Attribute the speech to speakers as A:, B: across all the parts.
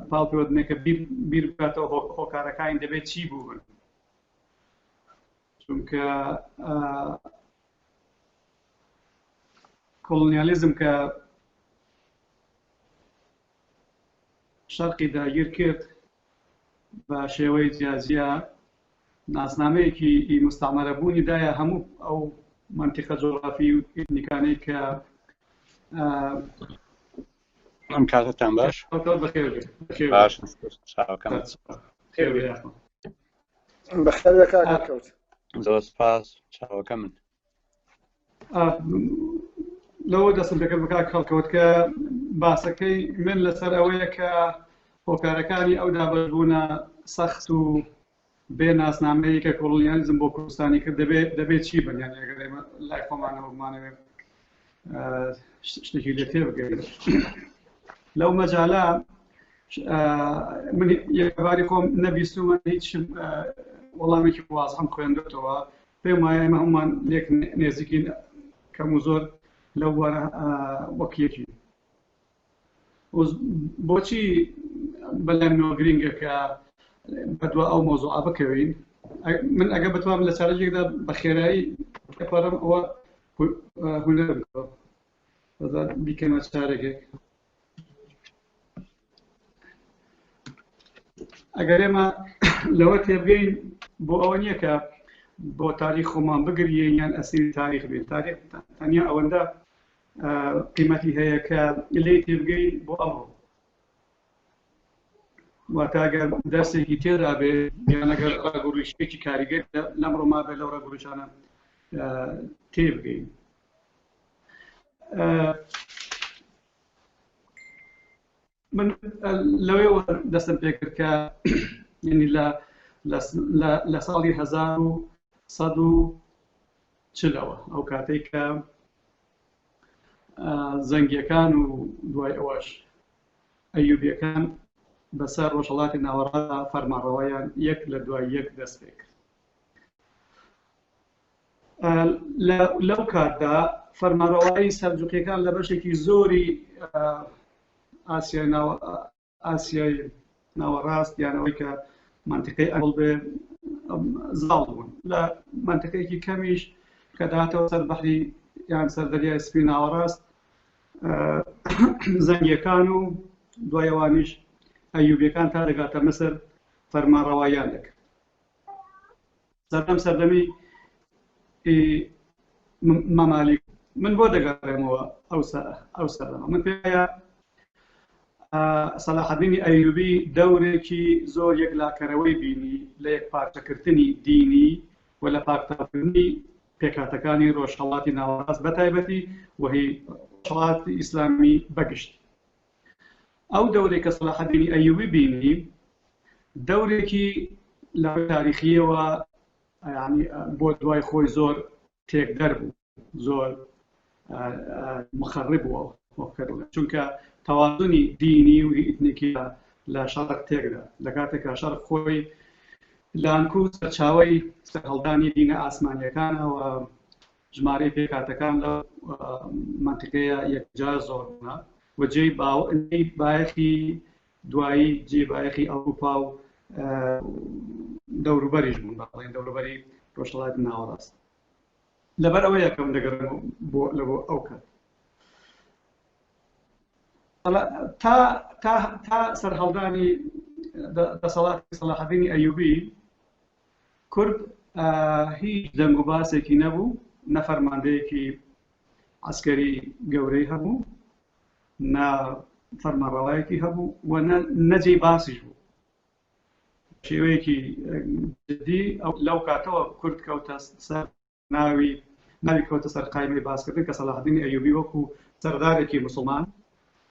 A: پاڵپەوەردنێکە بیر بکاتەوە هۆکارەکانی دەبێت چی بوون، چونکە کۆڵۆنیالیزم کە شەرقی داگیر کرد بە شێوەی جیاجیا ناسنامەیەکی مستعمەرەبوونی دایە هەموو ئەو منتیقە جۆغرافی و ئێتنیکانەی کە
B: ئەم کاتتان باش
A: بەخێر
B: باش چاوەکەم
C: بەخێر کاکەوت
B: زۆر سپاس چاوەکە من
A: لەوە دەستم پێکرد بە کاک خەڵکەوت کە باسەکەی من لەسەر ئەوەیە کە هۆکارەکانی ئەو دابەشبوونە سەخت و بێ ناسنامەیە کە کۆڵۆنیالیزم بۆ کوردستانی کرد دەبێت چی بن، یعنی ئەگەر ئێمە لای خۆمانەوە بمانەوێت شتێکی لێ تێبگەین لەو مەجاالە من یەکباری خۆم نەبیستومە هیچ وەڵامێکی وازەم خوێندێتەوە پێم وایە ئێمە هەمومان لێک نێزیکین کەم و زۆر لەو وەرە وەکیەکی بۆچی بەلایەنەوە گرینگە کە بەدووە ئەو مۆزوعە بکەوین. من ئەگە بتوانم لە چارەجێکدا بە خێرایی پێپەڕم ئەوە هونەرم بکەوە بیکەمە چارێکێک. ئەگەر ئێمە لەوە تێبگەین بۆ ئەوە نییە کە بۆ تاریخ خۆمان بگرین یان ئەسیری تاریخ بین، تاریخ تەنیا ئەوەندە قیمەتی هەیە کە لێی تێبگەین بۆ ئەمڕۆ، واتە ئەگەر دەرسێکی تێدا بێ یان ئەگەر ڕاگەڕیشتێکی کاریگەر لەمڕۆ ما بێ لەو ڕاگەڕیشانە تێبگەین. من لەوەیەوە دەستم پێ کرد کە یعنی لە ساڵی 1940ەوە ئەو کاتێک کە زەنگیەکان و دوای ئەوەش ئەیوبیەکان بەسەر ڕۆژهەڵاتی ناوەڕادا فەرمانڕەوایان یەک لە دوای یەک دەست پێ کرد. لەو کاتدا فەرمانڕەوایی سەلجوقیەکان لە بەشێکی زۆری ئاسیای ناوەڕاست یانەوەی کە منتیقەی ئەنگڵ بێ زاڵ بوون، لە منتیقەیەکی کەمیش کە داهاتەوە سەر بەحری یان سەر دەریای سپی ناوەڕاست زەنگیەکان و دوایەوانیش ئەیوبیەکان تا دەگاتە مەسر فەرمانڕەواییان دەکرد. سەردەمی مەمالیک من بۆ دەگەڕێمەوە ئەو سەردەمە من پێیە سەلاحەدینی ئەیوبی دەورێکی زۆر یەکلاکەرەوەی بینی لە یەکپارچەکردنی دینی و لە پاکتاکردنی پێکهاتەکانی ڕۆژهەڵاتی ناوەڕاست بەتایبەتی وهی ڕۆژهەڵاتی ئیسلامی بەگشت. ئەو دەورێک کە سەلاحەدینی ئەیوبی بینی دەورێکی لە تاریخیەوە یعنی بۆ دوای خۆی زۆر تێکدەر بوو، زۆر مخەڕب بووە چونکە تەوازنی دینی و ئیتنیکی لە شەرق تێکدا لە کاتێکە شەرق خۆی لانکو سەرچاوەی سەرهەڵدانی دینە ئاسمانیەکانەوە ژمارەی پێکاتەکان لە منتیقەیە یەکجا زۆر بوونە و جێی بایەخی دوایی جێ بایەخی ئەوروپا و دەوروبەریش بوون، بەڵێن دەوروبەری ڕۆژهەڵاتی ناوەڕاست. لەبەر ئەوە یەکەم دەگەڕێن لە بۆ ئەو کات تا سەرهەڵدانی دەسەڵاتی سەلاحەدینی ئەیوبی کورد هیچ دەنگ و باسێکی نەبوو، نە فەرماندەیەکی عەسکەری گەورەی هەبوو، نە فەرمانڕەوایەکی هەبوو و نەجێی باسیش بوو. شێوەیەکی جدی لەو کاتەوە کورد کەوتە سەر ناوی کەوتە سەر قایمەی باسکردن کە سەلاحەدینی ئەیوبی وەکو سەردارێکی موسڵمان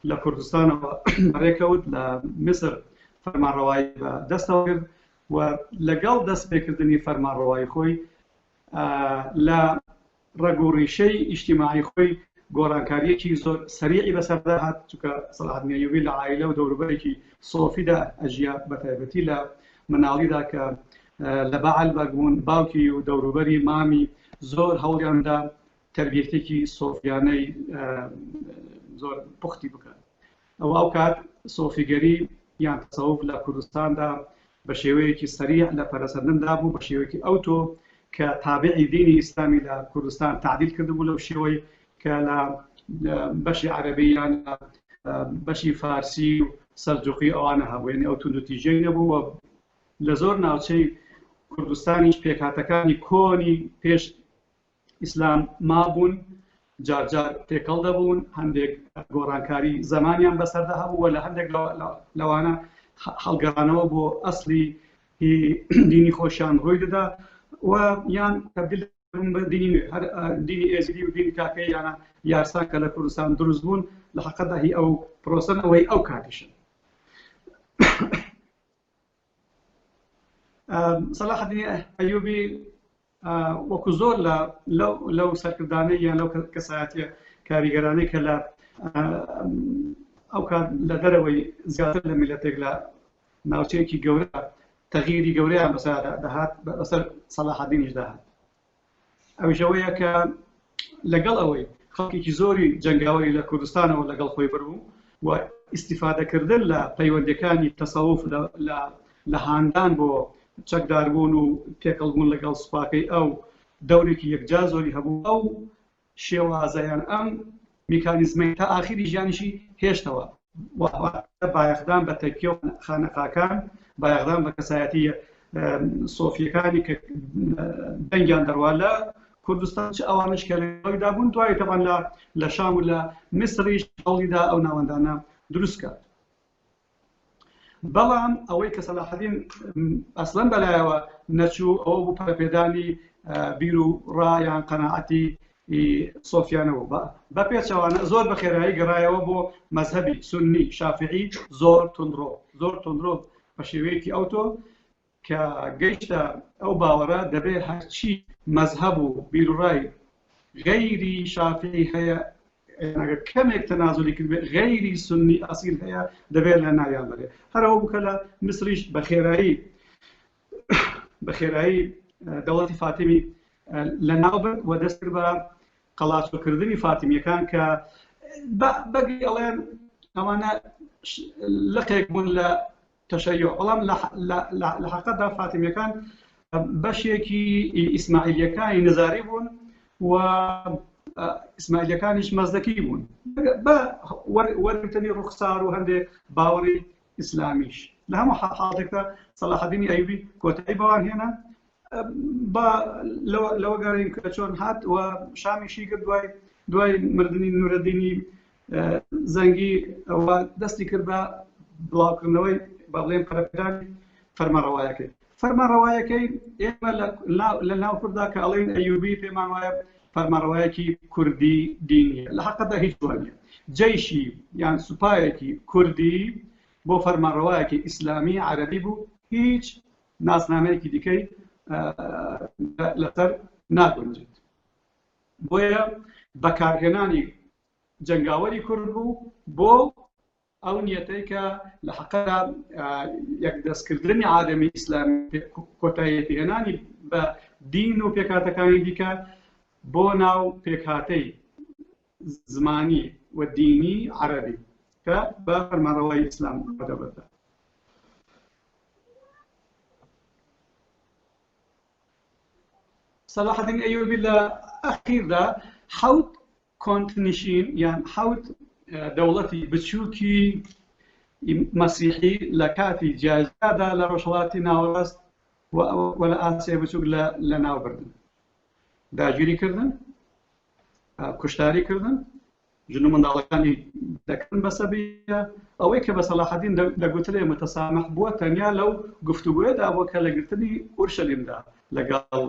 A: لە کوردستانەوە ڕێکەوت لە میسر فەرمانڕەوایی بە دەستەوە کرد و لەگەڵ دەست پێکردنی فەرمانڕەوایی خۆی لە ڕێگوڕیشەی ئیجتیماعی خۆی گۆڕانکاریەکی زۆر سەریعی بەسەردا هات، چونکە سەلاحەدین ئەیوبی لە عائیلە و دەوروبەرێکی سۆفیدا ئەژیا بەتایبەتی لە مناڵیدا کە لە بەعەلبەگ بوون، باوکی و دەوروبەری مامی زۆر هەوڵیاندا تەربیەتێکی سۆفیانەی زۆر پوختی بکەن. ئەو کات سۆفیگەری یان تەسەوف لە کوردستاندا بە شێوەیەکی سەریع لە پەرەسەندندا بوو، بە شێوەیەکی ئەوتۆ کە تابعی دینی ئیسلامی لە کوردستان تعدیل کردبوو لەو شێوەی کە لە بەشی عەرەبی یان بەشی فارسی و سەلجوقی ئەوانە هەبوو، یعنی ئەو توندوتیژەی نەبوو. لە زۆر ناوچەی کوردستانیش پێکهاتەکانی کۆنی پێش ئیسلام مابوون، جارجار تێکەڵ دەبوون، هەندێک گۆڕانکاری زەمانیان بەسەردا هەبوو و لە هەندێک لەوانە هەڵگەڕانەوە بۆ ئەسڵی دینی خۆشیان ڕووی دەدا و یان تەبدیل بە دینی ئێزیدی و دینی کاکەی یانە یارسان کە لە کوردستان دروست بوون، لە حەقیقەتدا هی ئەو پرۆسەن ئەوەی ئەو کاتیشن. سەلاح الدین ئەیوبی وەکو زۆر لەو سەرکردانەی یان لەو کەسایەتیە کاریگەرانەی کە لە ئەو کات لە دەرەوەی زیاتر لە میلەتێک لە ناوچەیەکی گەورە تەغییری گەورەیان بەسەر دەهات، بەسەر سەلاح الدینیش داهات. ئەویشەوەیە کە لەگەڵ ئەوەی خەڵکێکی زۆری جەنگاوەری لە کوردستانەوە لەگەڵ خۆی بڕبوو و ئیستیفادەکردن لە پەیوەندیەکانی تەسەوف لە هاندان بۆ چەکداربوون و تێکەڵبوون لەگەڵ سوپاکەی ئەو دەورێکی یەکجا زۆری هەبوو. ئەو شێوازەیان ئەم میکانیزمەی تا ئاخری ژیانیشی هێشتەوە، بایەخدان بە تەکیە و خانەقاکان، بایەخدان بە کەسایەتی سۆفیەکانی کە دەنگیان دەڕوا لە کوردستان، چ ئەوانش کە لەوەیدا بوون، دوای تەبەن لە شام و لە میسریش هەوڵیدا ئەو ناوەندانە دروست کات. بەڵام ئەوەی کە سەلاح الدین ئەسڵەن بەلایەوە نەچوو، ئەوە بوو پەرەپێدانی بیر و ڕایان قەناعەتی سۆفیانەوە بە پێچەوانە زۆر بە خێرایی گەڕایەوە بۆ مەزهەبی سونی شافعی زۆر تونندڕۆ بە شێوەیەکی ئەوتۆ کە گەیشتە ئەو باوەڕە دەبێت هەرچی مەزهەب و بیر و ڕای غەیری شافعی هەیە، ئەگەر کەمێک تەنازولی کرد بێت غەیری سونی ئەسیل هەیە دەبێت لە ناویان بەرێت. هەرەوە بوو کە لە میسریش بە خێرایی دەوڵەتی فاتیمی لە ناوبرد و دەست کرد بە قەڵاچۆکردنی فاتیمیەکان کە بەگری ئەڵێن ئەوانە لەقێک بوون لە تەشەیع، بەڵام لە حەقیقەتدا فاتیمیەکان بەشێکی ئیسماعیلیەکانی نزاری بوون و ئیسماعیلیەکانیش مەزدەکی بوون بە وەرگرتنی ڕوخسار و هەندێک باوەڕی ئیسلامیش. لە هەموو حاڵێکدا سەلاح الدین ئەیوبی کۆتایی بەوان هێنا لەوە گەڕین کە چۆن هات و شامیشی کرد، دوای مردنی نورەدینی زەنگی ئەوە دەستی کرد بە بڵاوکردنەوەی با بڵێن پەرەپێدانی فەرمانڕەوایەکەی. فەرمانڕەوایەکەی ئێمە لە ناو کووردا کە ئەڵێن ئەیوبی پێمان وایە فەرمانڕەوایەکی کوردی دینیە، لە حەقیقەتدا هیچ وانە. جەیشی یان سوپایەکی کوردی بۆ فەرمانڕەوایەکی ئیسلامی عەرەبی بوو، هیچ ناسنامەیەکی دیکەی لەسەر ناگونجێت. بۆیە بەکارهێنانی جەنگاوەری کورد بوو بۆ ئەو نیەتەی کە لە حەقیقەتدا یەکدەستکردنی عالەمی ئیسلامی کۆتاییەتی هێنانی بە دین و پێکهاتەکانی دیکە بۆ ناو پێکهاتەی زمانی و دینی عەرەبی کە بە فەرمانڕەوایی ئیسلام دەبێت. سەلاح الدین ئەیوبی لە ئەخیردا حەوت کۆنتنشین یان حەوت دەوڵەتی بچووکی مەسیحی لە کاتی جیاجیادا لە ڕۆژهەڵاتی ناوەڕاست و لە ئاسیای بچووک لە ناوبردن، داگیریکردن، کوشتاریکردن، ژن و منداڵەکانی دەکردن بە سەبیە. ئەوەی کە بە سەلاح الدین دەگوترێ متەسامح بووە تەنیا لەو گفتوگویەدا بووە کە لە گرتنی ئورشەلیمدا لەگەڵ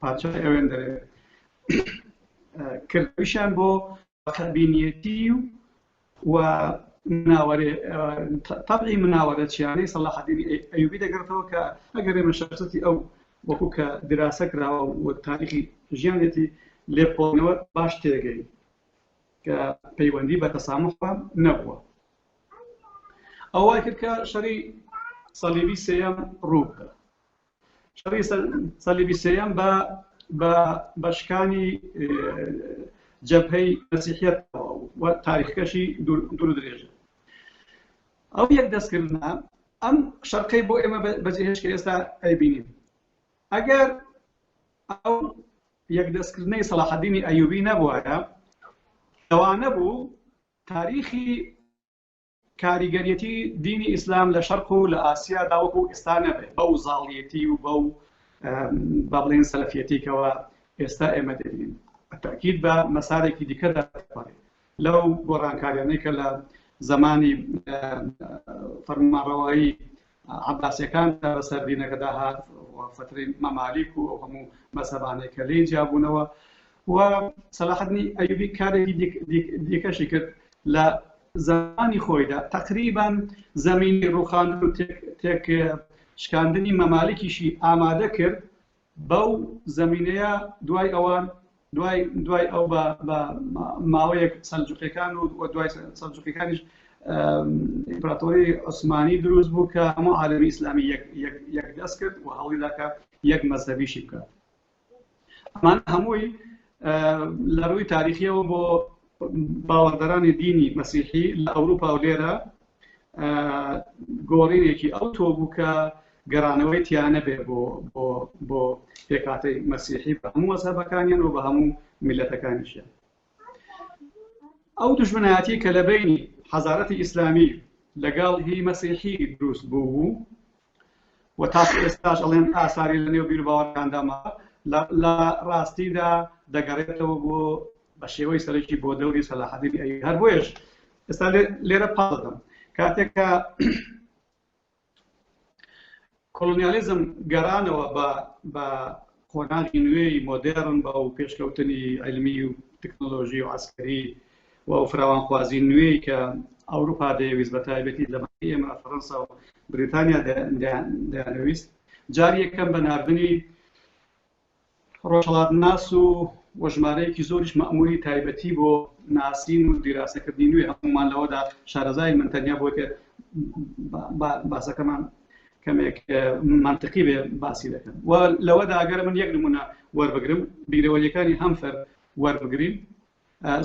A: پادشای ئەوێن دەرێ کردویشان بۆ خەبینیەتی و تەبعی مناوەرەتیانەی سەلاح الدین ئەیوبی دەگرێتەوە کە ئەگەر ئێمە شەخصەتی ئەو وەکو کە دراسە کراوە و تاریخی ژیانێتی لێپۆڵنەوە باش تێگەی کە پەیوەندی بە تەسامحوە نەبووە. ئەوەی کرد کە شەڕی سەلیبی سێیەم ڕوو بدە. شەڕی سەلیبی سێیەم بە بەشکانی جەبهەی مەسیحیەت و تاریخەکەشی دوور و درێژە. ئەو یەک دەستکردنە ئەم شەرقەی بۆ ئێمە بەجێهێش کە ئێستا ئەیبینین. ئەگەر ئەو یەکدەستکردنەی سەلاحەدینی ئەیوبی نەبووایە، لەوانە بوو تاریخی کاریگەریەتی دینی ئیسلام لە شەرق و لە ئاسیادا وەکو ئێستا نەبێ، بەو زاڵیەتی و بەو با بڵێن سەلەفیەتیکەوە ئێستا ئێمە دەبینین. تاکید بە مەسارێکی دیکەدا لەو گۆڕانکاریانەی کە لە زمانی فەرمانڕەوایی عەباسیەکان بەسەر دینەکەدا هات، فترەی مەمالیک و ئەو هەموو مەذهەبانەی کە لێی جیابوونەوە، و سەلاحەدینی ئەیوبی کارێکی دیکەشی کرد لە زمانی خۆیدا تقریبا زمینی ڕووخاندن و تێک شکاندنی مەمالیکیشی ئامادە کرد بەو زمینەیە. دوای ئەوان دوای ئەو بە ماوەیەک سەلجوقیەکان و دوای سەلجوقیەکانیش ئیمپراتۆری عوسمانی دروست بوو کە هەموو عالەمی ئیسلامی یەکدەست کرد و هەوڵی کە یەک مەذهەبیشی بکات. ئەمان هەمووی لە ڕووی تاریخیەوە بۆ باوەڕدارانی دینی مەسیحی لە ئەوروپا و لێرە گۆڕینێکی ئەو تۆ بوو کە گەڕانەوەی تیانە بێ بۆ پێکهاتەی مەسیحی بە هەموو مەذهەبەکانیان و بە هەموو میلەتەکانیشیان. ئەو دوژمنایەتی کە لە بینی حەزارەتی ئیسلامی لەگەڵ هی مەسیحی دروست بوو و تاکو ئێستاش ئەڵێن ئاساری لە نێو بیر باوەڕەکانداما، لە ڕاستیدا دەگەڕێتەوە بۆ بە شێوەی سەرەکی بۆ دەوری سەلاحەدینی ئەیوبی. هەر بۆیش ئێستا لێرە پاڵ دەدەم کاتێک کە کۆلۆنیالیزم گەڕانەوە بە قۆناغی نوێی مۆدێرن بە ئەو پێشکەوتنی عیلمی و تەکنۆلۆژی و عەسکەری و ئەو فراوانخوازی نوێی کە ئەوروپا دەیویست بە تایبەتی لە ئێمە فەڕەنسا و بریتانیا دەیانویست، جاری یەکەم بە ناردنی ڕۆژهەڵاتناس و وەژمارەیەکی زۆریش مەئموری تایبەتی بۆ ناسین و دیراسەکردنی نوێ. هەمومان لەوەدا شارەزای من تەنیا بۆ کە باسەکەمان کەمێک منطقی بێ باسی دەکەن. و لەوەدا ئەگەر من یەک نمونە وەربگرم، بیرەوەریەکانی هەمفەر وەربگرین،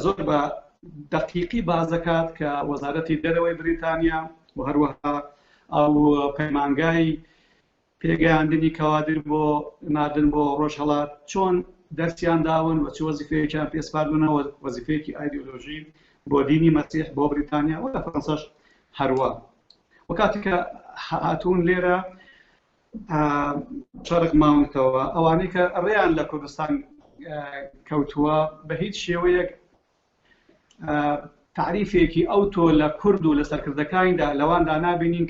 A: زۆر بە دقیقی بازەکات کە وەزارەتی دەرەوەی بریتانیا و هەروەها ئەو پەیمانگای پێگەیاندنی کەوادر بۆ نادن بۆ ڕۆژهەڵات چۆن دەرسیان داون و چ وەزیفەیەکیان پێسپاردونەوە، وەزیفەیەکی ئایدیۆلۆژی بۆ دینی مەسیح بۆ بریتانیا و لە فەڕەنساش هەروە. و کاتێککە هاتوون لێرە شەرق ماونتەوە، ئەوانەی کە ڕێیان لە کوردستان کەوتووە بە هیچ شێوەیەک تعریفێکی ئەو تۆ لە کورد و لە سەرکردەکانیدا لەواندا نابینین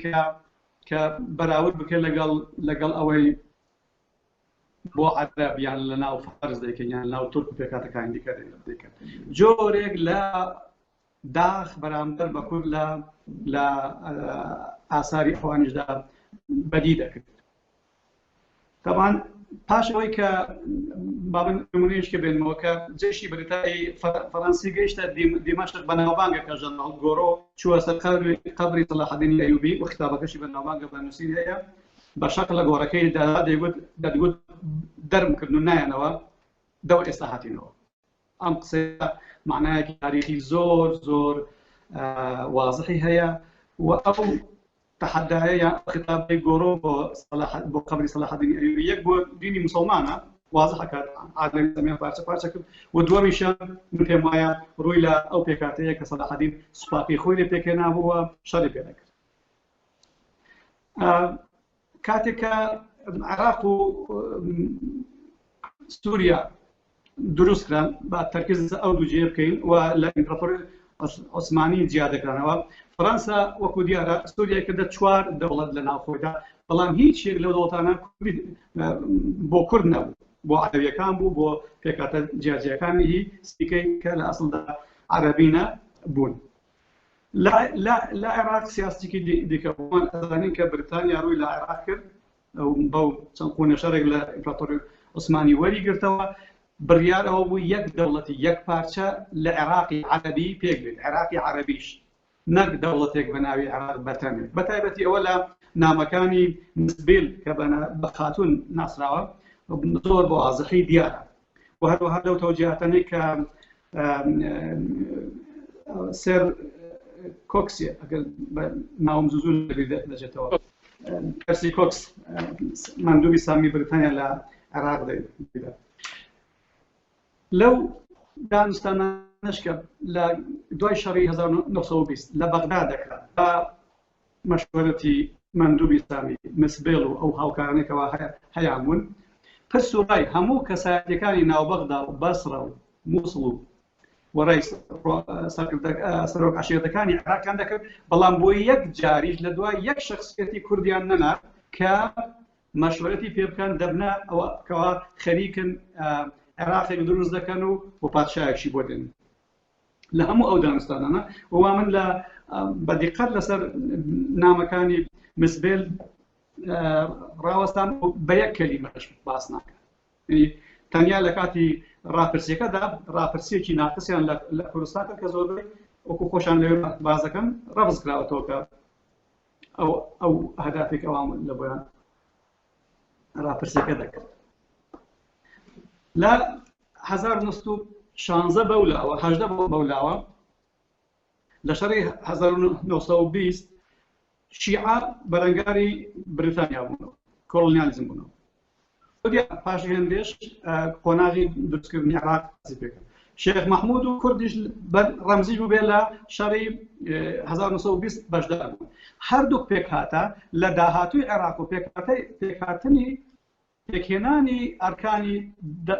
A: کە بەراورد بکە لەگەڵ ئەوەی بۆ عەرەبیان لە ناو فارس دەکەن یان ناو تورک و پێکهاتەکانی دیکە دەکەن. جۆرێک لە داخ بەرامبەر بە کورد لە ئاساری ئەوانیشدا بەدی دەکرد. طبعا پاش ئەوەی کە بابن نمونەیەش کە بێنمەوە کە جێشی بریتایی فەڕەنسی گەیشتە دیمەشق بەناوبانگەکە ژەنەڕال گۆڕۆ چووە سەر قەبری سەلاحەدینی ئەیوبی و خیتابەکەشی بەناوبانگە بە نووسین هەیە، بە شەق لە گۆڕەکەیدا دەیگوت دەرمکردن و نایەنەوە دەور ئێستا هاتینەوە. ئەم قسەیە معنایەکی تاریخی زۆر زۆر واضحی هەیە و ئەو تحدایە یان خیتابەی گۆڕۆ بۆ قەبری سەلاحەدینی ئەیوبی یەک بۆ دینی مسلمانە واضحە کە عادەمی ئەسلامیان پارچە پارچە کرد، و دووەمیشیان من پێم وایە ڕووی لە ئەو پێکهاتەیە کە سەلاحەدین سوپاقی خۆی لێ پێکهێنابووە شەڕی پێ دەکرد. کاتێک کە عێراق و سووریا دروستکران بە تەرکیز ئەو دووجێ بکەین و لە ئیمپراتۆری عوسمانی جیا دەکرانەوە، فەڕەنسا وەکو دیارە سووریای کردە 4 دەوڵەت لە ناوخۆیدا، بەڵام هیچ یەک لەو دەوڵەتانە بۆ کورد نەبوو، بۆ عەرەبیەکان بوو، بۆ پێکهاتە جیاجیەکانی سپیکەی کە لە ئەسڵدا عەرەبینە بوون. لە عێراق سیاسێکی دیکە بوون ئەزانین کە بریتانیا ڕووی لە عێراق کرد بەو چەند قوونە شەڕێک لە ئیمپراتۆری عوسمانی وەریگرتەوە، بڕیار ئەوە بوو یەک دەوڵەتی یەک پارچە لە عێراقی عەرەبی پێکبێت، عێراقی عەرەبیش، نەک دەوڵەتێک بە ناوی عێراق بەتەنێت. بەتایبەتی ئەوە لە نامەکانی نسبیل کە بە خاتون ناسراوە زۆر بۆ ئازەحی دیارە، و هەروەها لەو تەوجیهاتانەی کە سەر کۆکسی ئەگەر ناوم زوو دەچێتەوە پەرسی کۆکس مندوبی سامی بریتانیا لە عێراق دەیدا لەو دانوستانانەش کە لە دوای شەڕی 1920 لە بەغدا دەکرا بە مەشوەرەتی مندوبی سامی مسبێڵ و ئەو هاوکارانێکەوە هەیان بوون پرس و ڕای هەموو کەسایەتیەکانی ناوبەغدا و بەسڕە و مووسڵ و وەڕای سەرۆک عەشیرەتەکانی عێراقیان دەکرد بەڵام بۆ یەک جاریش لە دوای یەک شەخسیەتی کوردیان نەنات کە مەشوەرەتی پێ بکەن دەبنە ئەوە کەوا خەریکن عێراقێک دروست دەکەن و بۆ پادشایەکشی بۆ دێن لە هەموو ئەو دانوستانانە ووا من لە بەدیقەت لەسەر نامەکانی مسبێل ڕاوەستان بە یەک کەلیمەش باس ناکەن تەنیا لە کاتی ڕاپرسیەکەدا ڕاپرسیەکی ناقسیان لە کوردستان کە زۆربەی وەکو خۆشان لەوێ باز دەکەن ڕەفز کراوەتەوە کە ئەو هەدافێک ئەوان لە بۆیان ڕاپرسیەکە دەکرد لە 1916 بەولاوە 18 بەولاوە لە شەڕی 1920 شیعە بەرەنگاری بریتانیا بوونەوە کۆڵۆنیالیزم بوونەوە پاشی هێندێش قۆناغی دروستکردنی عێراق پێکرد شێخ مەحموود و کوردیش ڕەمزیش بوو بێ لە شەڕی 1920 بەشدار بوون هەردووک پێک هاتە لە داهاتووی عێراق و پێکهاتنی پێکهێنانی ئەرکانی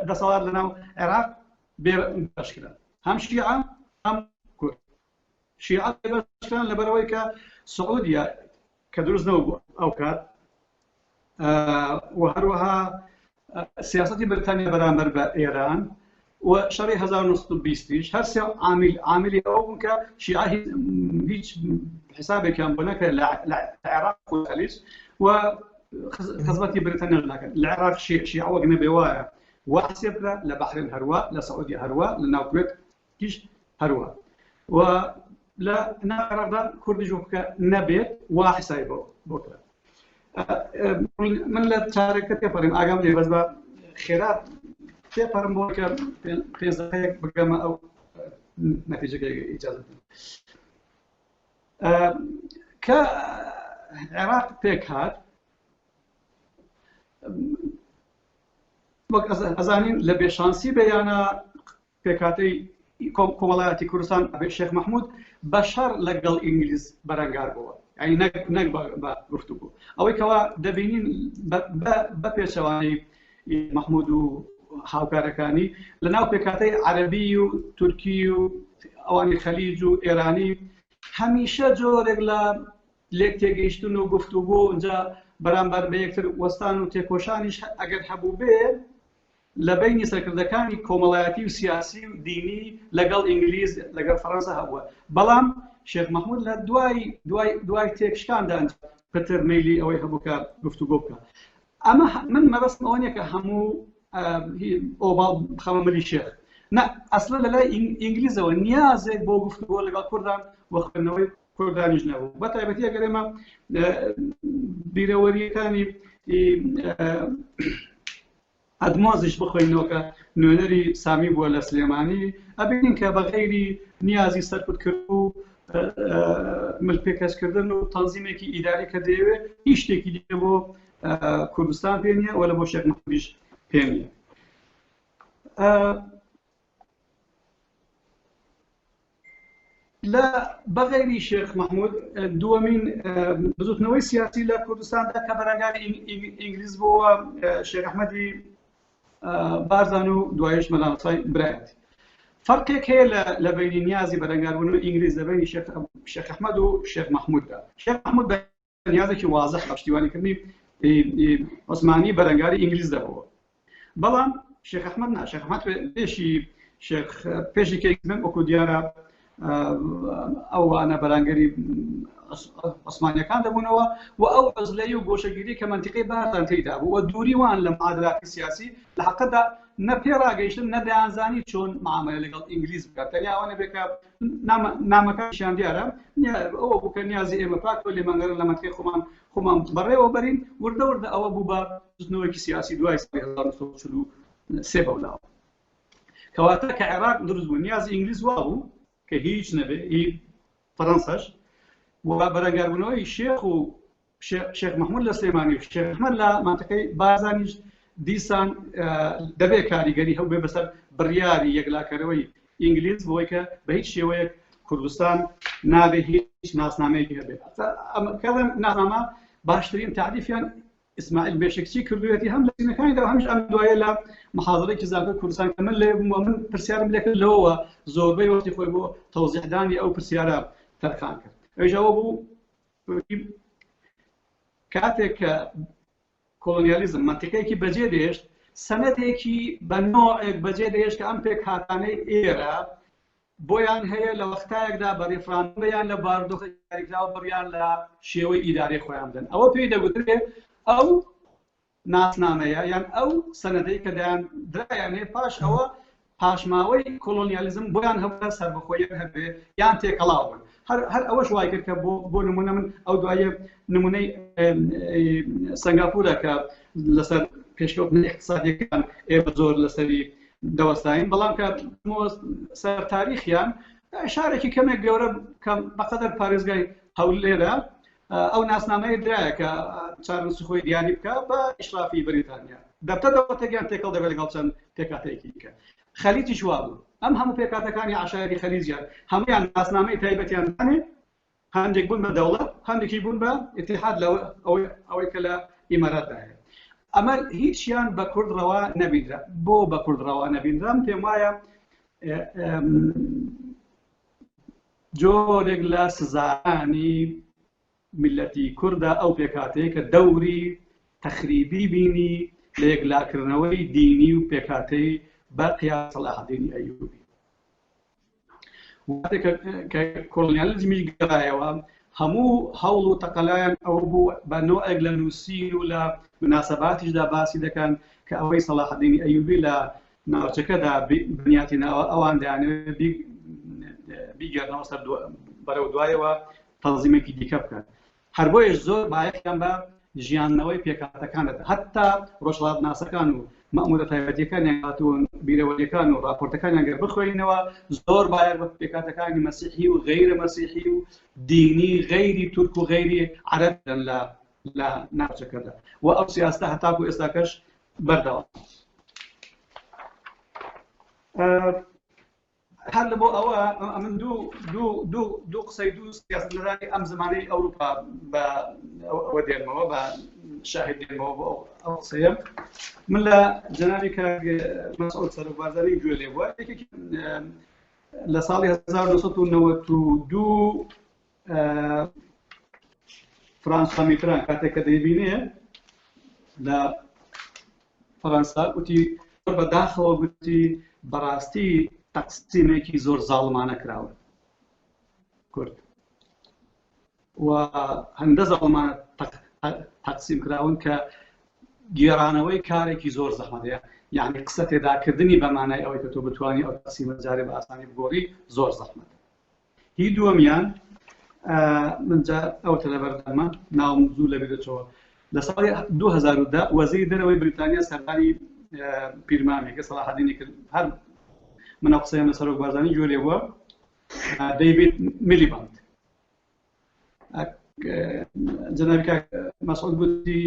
A: دەسەڵات لەناو عێراق بێبەشکران هەم شیعە هەم کورد شیعە بێبەشکران لەبەرەوەی کە سعودیە کە دروست نەبوو ئەو کات و هەروەها سیاسەتی بریتانیا بەرامبەر بە ئێران و شەڕی 1920 هەر سێ عاملی ئەوە بوون کە شیعە هیچ حسابێکیان بۆ نەکرد لە عێراق و خەلیج و خزمەتی بریتانیا ناکرد لە عێراق شیعە وەک نەبێ وایە وا حسێب بکرا لە بەحرین هەروە لە سعودی هەروە لە ناو کوێت هیچ هەروە و لە ناو عێراقدا کوردیش وەکە نەبێت وا حسابی بۆ کرا من لە چارەکە تێپەڕیم ئاگام لێ بەس بە خێرات تێپەڕم بۆ کە 5 دقەیەک بگەمە ئەو نەتیجەکە ئیجازە بدەم کە عێراق پێک هات وەک ئەزانین لە بێشانسی بەیانە پێکهاتەی کۆمەڵایەتی کوردستان شێخ مەحموود بە شەڕ لەگەڵ ئینگلیز بەرەنگار بووە یعنی نەک بە گفتوگۆ ئەوەی کەوا دەبینین بە پێچەوانەی مەحموود و هاوکارەکانی لە ناو پێکهاتەی عەرەبی و تورکی و ئەوانی خەلیج و ئێرانی هەمیشە جۆرێک لە لێک تێگەیشتن و گفتوگۆ ئەنجا بەرامبەر بە یەکتر وەستان و تێکۆشانیش ئەگەر هەبوو بێ لە بینی سەرکردەکانی کۆمەڵایەتی و سیاسی و دینی لەگەڵ ئینگلیز لەگەڵ فەڕەنسا هەبووە بەڵام شێخ مەحموود لە دوای تێکشکاندا پتر مەیلی ئەوەی هەبوو کە گفتوگۆ بکە ئەمە من مەبەستم ئەوە نییە کە هەموو ئۆباڵ بخەمە ملی شێخ نه ئەسڵە لەلای ئینگلیزەوە نیازێک بۆ گفتوگۆ لەگەڵ کوردان و خوێندنەوەی کوردانیش نەبوو بە تایبەتی ئەگەر ئێمە بیرەوەریەکانی ئەدمۆزیش بخۆینەوە کە نوێنەری سامی بووە لە سلێمانی ئەبینین کە بە غەیری نیازی سەرکوتکرد و ملپێکەشکردن و تەنزیمێکی ئیداری کە دەیەوێت هیچ شتێکی دیکە بۆ کوردستان پێ نییە وە لە بۆ شێخ مەحموودیش پێ نییە لە بەغەیری شێخ مەحموود دووەمین بزوتنەوەی سیاسی لە کوردستاندا کە بەرەنگاری ئینگلیز بووە شێخ ئەحمەدی بارزان و دوایش مەلامەسای برایەتی فەرقێک هەیە لە بینی نیازی بەرەنگاربوون و ئینگلیز لە بینی شێخ ئەحمەد و شێخ مەحمووددا شێخ مەحموود بە نیازێکی واضح بە پشتیوانیکردنی عوسمانی بەرەنگاری ئینگلیز دەبەوە بەڵام شێخ ئەحمەد نا شێخ ئەحمەد پێشی کەیکمن وەکو دیارە ئەوانە بەرانگەری عوسمانیەکان دەبوونەوە و ئەو عزلەی و گۆشەگیری کە منتیقەی بارزان تێیدا بوو و دووری وان لە معادلاتی سیاسی لە حەقەدا نە پێڕاگەیشتن نە دەیانزانی چۆن معاملە لەگەڵ ئینگلیز بکات تەنیا ئەوانە بێت کە نامەکانیشیان دیارە ئەوە بوو کە نیازی ئێمە پاکەوە لێمانگەرن لە منتیقەی خۆمان بەڕێوە بەرین وردە وردە ئەوە بوو بە بزنەوەیەکی سیاسی دوای ساڵی 1943 بەولاوە کەواتە کە عێراق دروست بوو نیازی ئینگلیز وا بوو کە هیچ نەبێ فەڕەنساش و بەرەنگاربوونەوەی شێخ و شێخ مەحموود لە سلێمانی و شێخ ئەحمەد لە مانتەقەی بارزانیش دیسان دەبێت کاریگەری هەبێ بەسەر بڕیاری یەکلاکەرەوەی ئینگلیز بۆی کە بە هیچ شێوەیەک کوردستان نابێ هیچ ناسنامەیەکی هەبێت. کەڵێم ناسنامە باشترین تعریفیان ئیسماعیل بێشکچی کردوێتی هەم لە سینەکانیدا و هەمیش ئەم دوایە لە محاضرەیەکی زانکۆی کوردستان کە من لێ بووم و من پرسیارم لێ کرد لەوەوە زۆربەی وەختی خۆی بۆ تەوزیحدانی ئەو پرسیارە تەرخان کرد. ئەویژەوە بوو کاتێک کە کۆلۆنیالیزم منتیقەیەکی بەجێ دێشت سەنەدێکی بە نۆعێک بەجێ دێشت کە ئەم پێک هاتانەی ئێرە بۆیان هەیە لە وەختایەکدا بە ڕێفراندنیان لە بارودۆخی یاریکراوە بڕیان لە شێوەی ئیدارەی خۆیان بدەن. ئەوە پێی دەگوترێت ئەو ناسنامەیە یان ئەو سەنەدەی کە دایان درایانێ پاش ئەوە پاشماوەی کۆلۆنیالیزم بۆیان هەبووە سەربەخۆیەک هەبێ یان تێکەڵاو بن. هەر ئەوەش وای کرد کە بۆ نمونە من ئەو دوایە نمونەی سنگاپورە کە لەسەر پێشکەوتنی اقتصادیەکان ئێمە زۆر لەسەری دەوەستاین بەڵام کە سەر تاریخیان شارێکی کەمێک گەورە کە بەقەدەر پارێزگای هەولێرە ئەو ناسنامەیە درایە کە چارەنووسخۆی دیاری بکە بە ئیشرافی بەریتانیا دەبتە دەوڵەتێکیان تێکەڵ دەبێت لەگەڵ چەند پێکاتەیەکی بکە. خەلیجیش وا بوو ئەم هەموو پێکاتەکانی عشایری خەلیجیان هەمویان ناسنامەی تایبەتیان دانێ هەندێک بوون بە دەوڵەت هەندێکی بوون بە ئیتیحاد ئەوەی کە لە ئیمارەتدا هەیە. ئەمە هیچیان بە کوردڕەوا نەبیندرا. بۆ بە کوردڕەوا نەبیندرام پێم وایە جۆرێک لە سزاانی ملەتی کوردە ئەو پێکاتەیە کە دەوری تەخریبی بینی لە یەکلاکردنەوەی دینی و پێکاتەی بە قیاس سەلاحەدینی ئەیوبی. واتێک کە کۆلۆنیالیزمیش گەڕایەوە هەموو هەوڵ و تەقەلایان ئەو بوو بە نۆعێک لە نووسین و لە مناسەباتیشدا باسی دەکەن کە ئەوەی سەلاحەدینی ئەیوبی لە ناوچەکەدا بنیاتی ئەوان دەیانەوێت بیگەڕنەوە سەر بەرەو دوایەوە تەنزیمێکی دیکە بکەن. هەر بۆیش زۆر بایەخیان بە ژیاننەوەی پێکاتەکانت هەتا ڕۆژهەڵاتناسەکان و مەئمورە تایبەتیەکانیان هاتوون بیرەوەریەکان و راپۆرتەکانیان گەر بخوێنینەوە زۆر بایەخ بە پێکاتەکانی مەسیحی و غەیرە مەسیحی و دینی غەیری تورک و غەیری عەرەبن لە ناوچەکەدا و ئەو سیاستە هەتاکو ئێستاکەش بەردەوام. هەر لە بۆ ئەوە من دوو قسەی دوو سیاستمەداری ئەم زمانەی ئەوروپا بە ئەوە دێنمەوە بە شاهد دێنمەوە بۆ ئەو قسەیە. من لە جەنابی کاک مەسعود سەرۆکبارزانەی گوێ لێ بووە یەکێکی لە ساڵی 1992 فرانسوا میتران کاتێک کە دەیبینێ لە فەڕەنسا وتی بەداخەوە گوتی بەڕاستی تەقسیمێکی زۆر زاڵمانە کراوە کورد و هەندە زاڵمانە تەقسیم کراون کە گێڕانەوەی کارێکی زۆر زەحمەتەیە یعنی قسە تێداکردنی بەمانای ئەوەی کە تۆ بتوانی ئەو تەقسیمە جارێ بە ئاسانی بگۆڕی زۆر زەحمەتە. هی دووەمیان منجا ئەو تەلەبەردەمە ناوم زوو لەبێ دەچەوە لە ساڵی 2010 وەزیری دەرەوەی بریتانیا سەردانی پیرمانێکە سەلاحەدینی کرد هەر منە قسەیەم لە سەرۆکبارزانی گوێ لێ بووە دەیڤید میلیباند جەنابی کاک مەسعود گوتی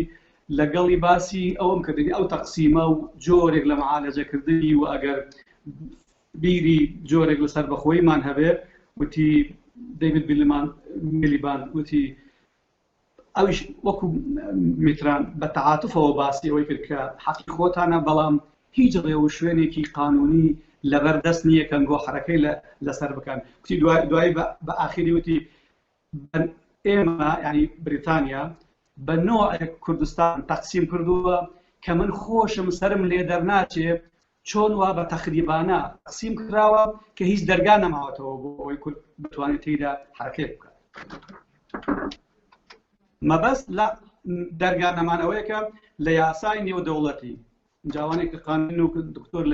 A: لەگەڵی باسی ئەوم کردنی ئەو تەقسیمە و جۆرێک لە مەعالەجەکردنی و ئەگەر بیری جۆرێک لەسەر بەخۆیمان هەبێ وتی دەیڤید میلیباند وتی ئەویش وەکو میتران بە تەعاتوفەوە باسی ئەوەی کرد کە حەقی خۆتانە بەڵام هیچ ڕێو شوێنێکی قانونی لەبەردەست نییە کەنگۆ حرەکەی لەسەر بکەن. وتی دوایی بە ئاخری وتی ئێمە ینی بریتانیا بە نۆعێک کوردستان تەقسیم کردووە کە من خۆشم سرم لێ دەرناچێ چۆن وا بە تەخریبانە تەقسیم کراوە کە هیچ دەرگا نەماوەتەوە بۆ ئەوەی کورد بتوانێت تێیدا حرەکەی بکات. مەبەست لە دەرگا نەمانەوەیەکە لە یاسای نێودەوڵەتی جاوانێک قانون و دکتۆر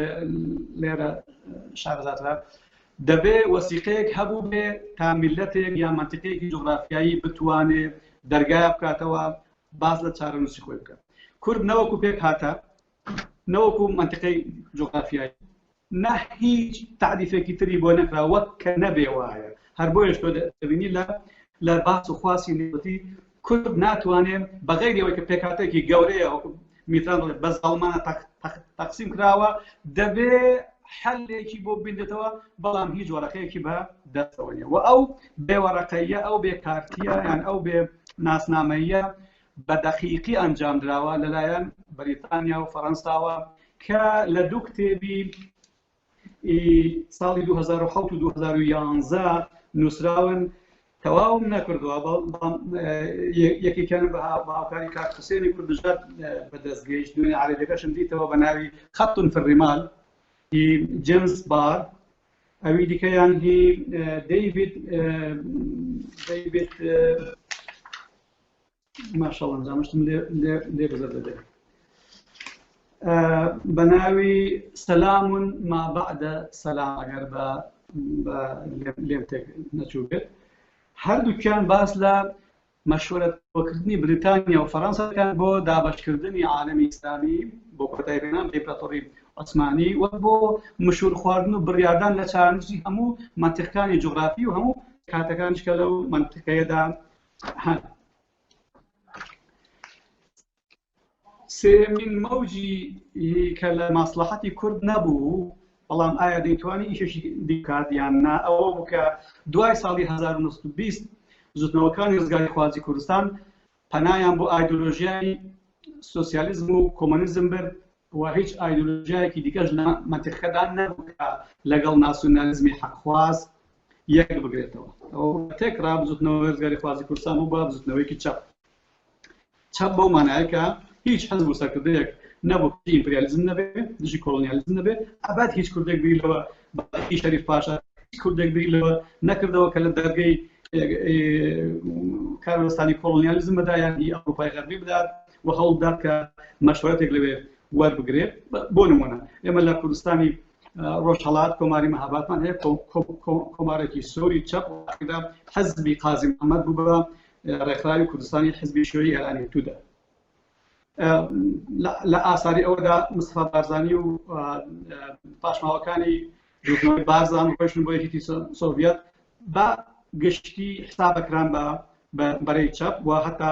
A: لێرە شارەزاترا دەبێ وەسیقەیەک هەبوو بێ تا میلەتێک یا مەنتیقەیەکی جوغرافیایی بتوانێت دەرگایە بکاتەوە باز لە چارەنووسی خۆی بکات. کورد نەوەکو پێک هاتە نەوەکو مەنتیقەی جوغرافیایی نە هیچ تعریفێکی تری بۆ نەکرا وەک کە نەبێ وایە هەر بۆیش تۆ دەبینی لە باس و خواسی نێوەتی کورد ناتوانێت بەغێر ئەوەی کە پێکاتێکی گەورەیە میتران بە زاڵمانە تەقسیم کراوە دەبێ حلێکی بۆ بێنێتەوە بەڵام هیچ وەرەقەیەکی بە دەستەوە نیە و ئەو بێوەرەقەیە ئەو بێکارتیە یان ئەو بێ ناسنامەیە بە دەقیقی ئەنجام دراوە لەلایەن بەریتانیا و فەڕەنساوە کە لە دوو کتێبی ساڵی 2007 و 2011 نووسراون تەواوم نەکردووە بەڵام یەکێکیان بە هاوکاری کاک حوسێنی کوردژات بەدەستگەیشت دوێنێ عەرێدەکەشم دیتەوە بە ناوی خەط في الرمال هی جیمس بار ئەوی دیکەیان هی دەیڤید ماشەڵڵا نزانشتم لێ بزەر دەبێت بە ناوی سەلام ما بعد سەلام ئەگەر لێم تێک نەچوو بێت هەردووکیان باس لە مەشورەتکردنی بریتانیا و فەڕەنساکان بۆ دابەشکردنی عالەمی ئیسلامی بۆ کۆتایبێنان بە ئیمپراتۆری عوسمانی و بۆ مشور خواردن و بڕیاردان لە چارەنووسی هەموو منتیقەکانی جوغرافی و هەموو کاتەکانیش کە لەو منتیقەیەدا هەن. سێمین مەوجی کە لە مەسلەحەتی کورد نەبوو بەڵام ئایا دەیتوانی ئیشێکی دیکات یان نا ئەوە بوو کە دوای ساڵی 1920 زوتنەوەکانی ڕزگاری خوازی کوردستان پەنایان بۆ ئایدۆلۆژیای سۆسیالیزم و کۆمۆنیزم برد و هیچ ئایدۆلۆژیایەکی دیکەش لە منتیقەکەدا نەبوو کە لەگەڵ ناسیۆنالیزمی حەقخواز یەک بگرێتەوە. ئەوە تێکرا بزوتنەوەی ڕزگاری خوازی کوردستان بوو بە بزوتنەوەیکی چەپ بەو مانایە هیچ حەزب و سەرکردەیەک نەبوو ئیمپریالیزم نەبێ دژی کۆڵۆنیالیزم نەبێ ئەبات هیچ کوردێک بگیرەوە بەقی شەریف پاشا هیچ کوردێک بگیرەوە نەکردەوە کە لە دەرگەی کارەوەستانی کۆڵۆنیالیزم بەدا یان ئەوروپای غەربی بدات و هەوڵدات کە مەشورەتێک لەوێ وەربگرێت. بۆ نمونە ئێمە لە کوردستانی ڕۆژهەڵات کۆماری مەهابادمان هەیە کۆمارێکی سۆری چەپ وەقتیدا حەزبی قازی محەممەد بوو بە ڕێکخراوی کوردستانی حزبی شوێی ئەرانی تودا. لە ئاساری ئەوەدا مستەفا بارزانی و پاشماوەکانی دوژنەوەی بارزان و پێشن بۆ یەکێتی سۆڤیەت بە گشتی حسابەکران بە بەرەی چەپ و هەتا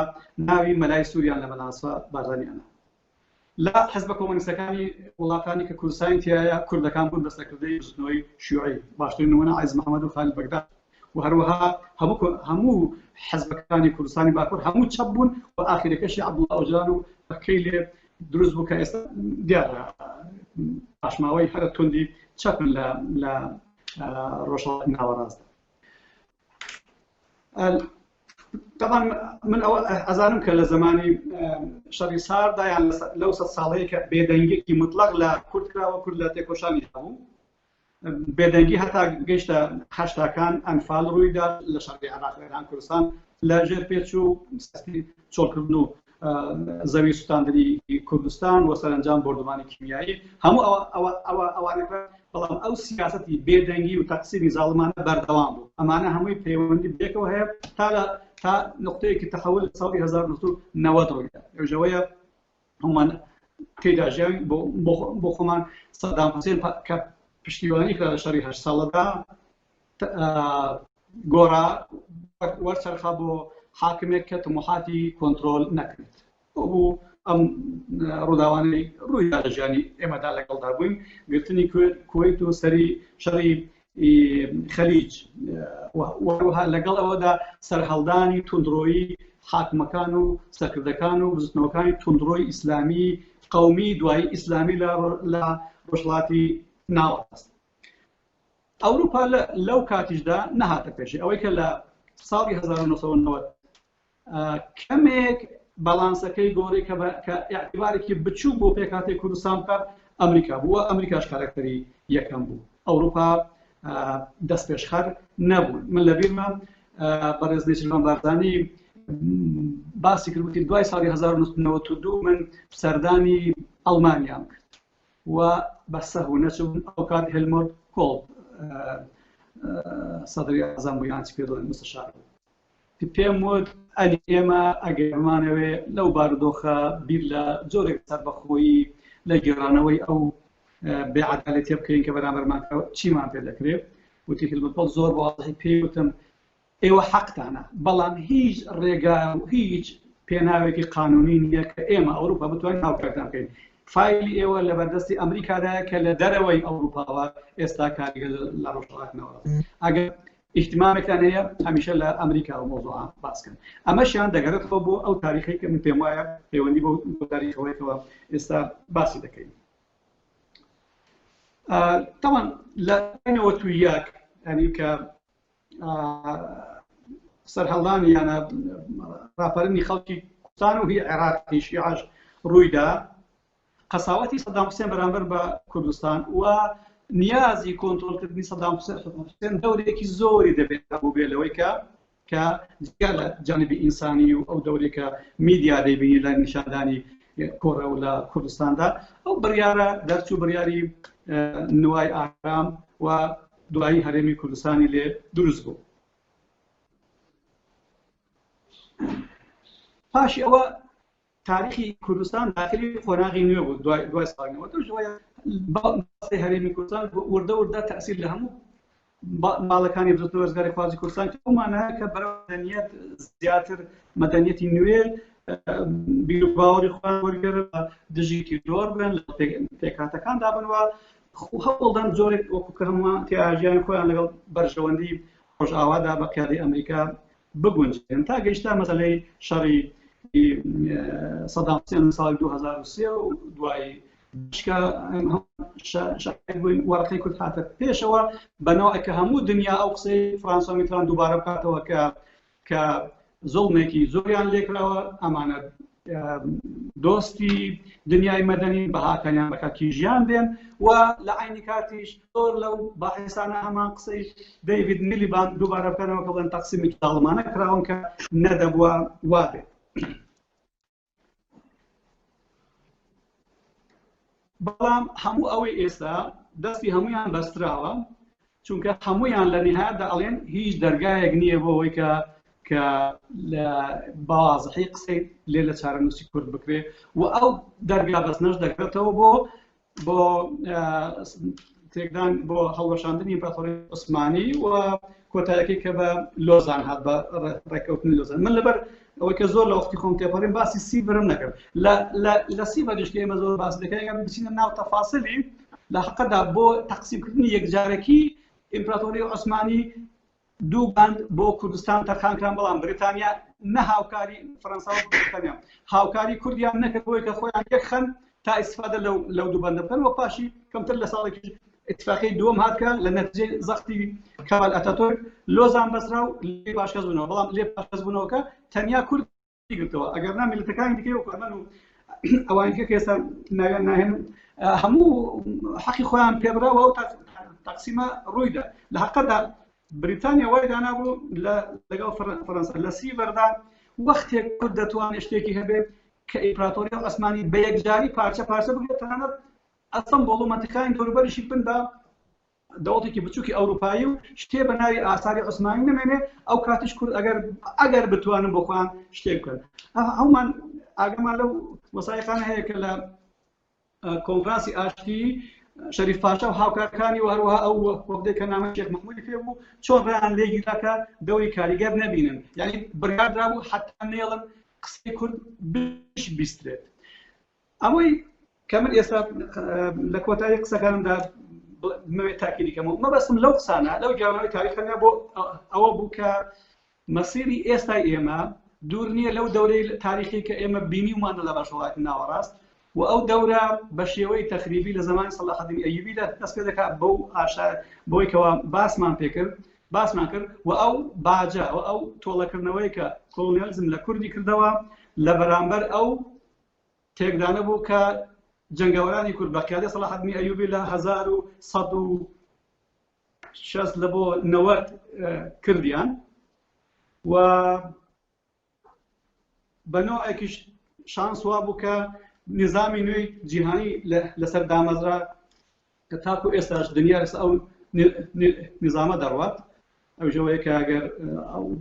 A: ناوی مەلای سووریان لە مەلاسفە بارزانیانە. لە حەزبە کۆمۆنیستەکانی وڵاتانی کە کوردستانی تایە کوردەکان بوون بەسەرکردەی زوتنەوەی شیوعی باشترین نمونە عەزیز محەممەد و خالیل بەگداد و هەروەها هەموو حەزبەکانی کوردستانی باکوور هەموو چەپ بوون و ئاخیرەکەشی عەبدوڵڵا ئۆجلان و بەکەی لێ دروست بوو کە ئێستا دیارە پاشماوەی هەرە توندی چەپن لە ڕۆژهەڵاتی ناوەڕاستدا. طبعا من ئەزانم کە لە زمانی شەڕی ساردا یان لەو سەد ساڵەیە کە بێدەنگێکی مطلق لە کورد کراوە کورد لە تێکۆشانی هەبوو بێدەنگی هەتا گەیشتە هەشتاکان ئەنفال ڕوویدا لە شەڕی عێراق ئێران کوردستان لە ژێر پێچ و سەستی چۆڵکردن و زەوی سوتاندنی کوردستان و سەرنجام بردومانی کیمیایی هەموو ئەوانەکە بەڵام ئەو سیاسەتی بێدەنگی و تەقسیمی زاڵمانە بەردەوام بوو ئەمانە هەمووی پەیوەندی بێکەوە هەیە تا نقطەیەکی تەحول ساڵی 1990 ڕوویدا ێژەوەیە هەمومان تێدا ژیاوی بۆ خۆمان سەدام حوسێن کە پشتیوانی کرا لە شەڕی 8 ساڵەدا گۆڕا وەرچەرخا بۆ حاکمێک کە تموحاتی کۆنترۆل نەکرێت بوو ئەم ڕووداوانەی ڕوویدا لە ژیانی ئێمەدا لەگەڵدا بووین گرتنی کوێیت و سەری شەڕی خەلیج وەروها لەگەڵ ئەوەدا سەرهەڵدانی توندڕۆیی حاکمەکان و سەرکردەکان و بزوتنەوەکانی توندڕۆی ئیسلامی قەومی دوایی ئیسلامی لە ڕۆژهەڵاتی ناوەڕاست. ئەوروپا لەو کاتیشدا نەهاتە پێشی ئەوەی کە لە ساڵی 1990 کەمێک بەڵانسەکەی گۆڕی کە ئاعتیبارێکی بچوو بۆ پێکهاتەی کوردستان بکات ئەمریکا بووە ئەمریکاش کارکتەری یەکەم بوو ئەوروپا دەست پێشخەر نەبوو. من لەبیرمە بەڕێز نیچلمان بارزانی باسی کردوتی دوای ساڵی 1992 من سەردانی ئەڵمانیام کرد و بە سەهو نەچوون ئەو کات هێلمۆت کۆڵ سەدری ئەعزام بوو یان چی پێ دەڵێن مستەشار پێم وت ئەلی ئێمە ئەگەرمانەوێ لەو بارودۆخە بیر لە جۆرێک سەربەخۆیی لە گێڕانەوەی ئەو بێعەدالەتیە بکەین کە بەرامبەرمان چیمان پێ دەکرێت وتی هیلمەت زۆر واضحی پێوتم ئێوە حەقتانە بەڵام هیچ ڕێگا و هیچ پێناوێکی قانونی نییە کە ئێمە ئەوروپا بتوانین هاوکارتان بکەین. فایلی ئێوە لە بەردەستی ئەمریکادایە کە لە دەرەوەی ئەوروپاوە ئێستا کاریگە لە ڕۆژهەڵاتنەوە. ئەگەر احتیمامێکتان هەیە هەمیشە لە ئەمریکا و مۆزوعە باسکەن. ئەمەشیان دەگەڕێتەوە بۆ ئەو تاریخی کە من پێم وایە پەیوەندی بۆ تاریخەوەیەوە ئێستا باسی دەکەین. طبعا لە عینەوە تویاک ینی کە سەرهەڵدانی یانە ڕاپەرنی خەڵکی کوردستان و هی عێراقی شیعەش ڕوویدا قەساوەتی سەدام حوسێن بەرامبەر بە کوردستان و نیازی کۆنتڕۆڵکردنی سەدام حوسێن دەورێکی زۆری دەبێت بۆ بێلەوەی کە جگە لە جانبی ئینسانی و ئەو دەورێکە میدیا دەیبینی لە نیشاندانی کۆڕە و لە کوردستاندا ئەو بڕیارە دەرچوو بڕیاری نوای ئارام و دوایی هەرێمی کوردستانی لێ دروست بوو. پاشی ئەوە تاریخی کوردستان داخلی خۆراغی نوێ بوو دوای ساڵینەوە باسی هەرێمی کوردستان وردە وردە تەسیر لە هەموو ماڵەکانی بزرگتر وەرزگاری خوازی کوردستان کە ئەومانەیە کە بەرەو مەدەنیەت زیاتر مەدەنیەتی نوێ بیر و باوەڕی خۆیان وەرگێڕن دژیکی دۆر بن لە پێکهاتەکان دابنەوە هەوڵدان زۆرێک وەکو کە هەمووان تێئاژیان خۆیان لەگەڵ بەرژەوەندی ڕۆژئاوادا بە قیادەی ئەمریکا بگونجێن تا گەیشتا مەسەلەی شەڕی سەدام حوسێن ساڵی 2003 و دوایی بووین وەرەقەی کورد هاتە پێشەوە بەنەوەی کە هەموو دنیا ئەو قسەی فڕانسا میتران دووبارە بکاتەوە کە زوڵمێکی زۆریان لێکراوە ئەمانە دۆستی دنیای مەدەنی بەهاکانیان بەکاکی ژیان دێن و لە عینی کاتیش زۆر لەو باحثانە هەمان قسەی دەیڤید میلیبان دووبارە بکەنەوە کە بڵێن تەقسیمێکی داڵمانە کراون کە نەدەبووە وا بێت. بەڵام هەموو ئەوەی ئێستا دەستی هەمویان بەستراوە چونکە هەمویان لە نهایەتدا ئەڵێن هیچ دەرگایەک نییە بۆ ئەوەی کە لە بەوازحی قسەی لێ لە چارەنووسی کورد بکرێ و ئەو دەرگا بەستنەش دەکرێتەوە بۆ تێکدان بۆ هەڵوەشاندنی ئیمپراتۆری عوسمانی و کۆتاییەکەی کە بە لۆزان هات بە ڕێککەوتنی لۆزان. من لەبەر ئەوەی کە زۆر لە وەختی خۆم تێپەڕیم باسی سیڤرم نەکرد لە سیڤەریش کە ئێمە زۆر باس دەکەین ئەگەر بچینە ناو تەفاسیلی لە حەقەدا بۆ تەقسیمکردنی یەکجارەکی ئیمپراتۆری عوسمانی دوو باند بۆ کوردستان تەرخانکران بەڵام بریتانیا نە هاوکاری فەرەنسا و بریتانیا هاوکاری کوردیان نەکرد بۆی کە خۆیان یەکخەن تا ئیسفادە لەو دوو بەندە بکەن و پاشی کەمتر لە ساڵێکی اتفاقی دووەم هاتکە لە نەتیجەی زەختی کەمال ئەتاتورک لۆزان بەسرا و لێ پاشکەس بوونەوە بەڵام لێ پاشکەس بوونەوەکە تەنیا کوردی گرتەوە ئەگەر نا میلەتەکانی دیکەی وەکو ئەمەن و ئەوانکە کە ئێستا ناویان ناهێنن هەموو حەقی خۆیان پێبراوە و تەقسیمە ڕوویدا. لە حەقەدا بریتانیا وای دانابوو لەگەڵ فەرەنسا لە سیڤەردا وەختێک کورد دەتوانێت شتێکی هەبێت کە ئیمپراتۆری عوسمانی بە یەکجاری پارچە بگرێت تەنانەت ئەستەمبۆڵ و مەنتیقەکانی دەوروبەریشی بن بە دەوڵەتێکی بچووکی ئەوروپایی و شتێ بە ناوی ئاساری عوسمانی نەمێنێ ئەو کاتیش کورد ئەگەر بتوانن بۆ خۆیان شتێک بکەن. هەمومان ئاگەمان لەو وەسایقانە هەیە کە لە کۆنفرانسی ئاشتی شەریف پاشا و هاوکارەکانی و هەروەها ئەو وەفدەی کە نامە شێخ مەحموودی پێ بوو چۆن ڕێیان لێگیراکە دەوری کاریگەر نەبینن یعنی بڕیاردرابوو حتا نێڵن قسەی کورد بیسترێت. ئەوەی کە من ئێستا لە کۆتایی قسەکانمدا بمەوێت تاکیدی کەمەوە مەبەستم لەو قسانە لەو جوانەوەی تاریخەکە بۆ ئەوە بوو کە مەسیری ئێستای ئێمە دوور نییە لەو دەورەی تاریخی کە ئێمە بینیومانە لە باشوڵاتی ناوەڕاست و ئەو دەورە بە شێوەی تەخریبی لە زمانی سەلاحەدین ئەیوبیدا دەست پێ دەکات بۆی کەەوە باسمان کرد و ئەو باجە و ئەو تۆڵەکردنەوەی کە کۆڵۆنیالیزم لە کوردی کردەوە لە بەرامبەر ئەو تێکدانە بوو کە جەنگاوەرانی کورد بە قیادەی سەلاحەدین ئەیوبی لە 1960 لە بۆ 90 کردیان و بەنۆعێکیش شانس وا بوو کە نظامی نوێی جیهانی لەسەر دامەزرا کە تاکو ئێستاش دنیا لەسەر ئەو نظامە دەڕوات ئەو ژەوەیە کە ئەگەر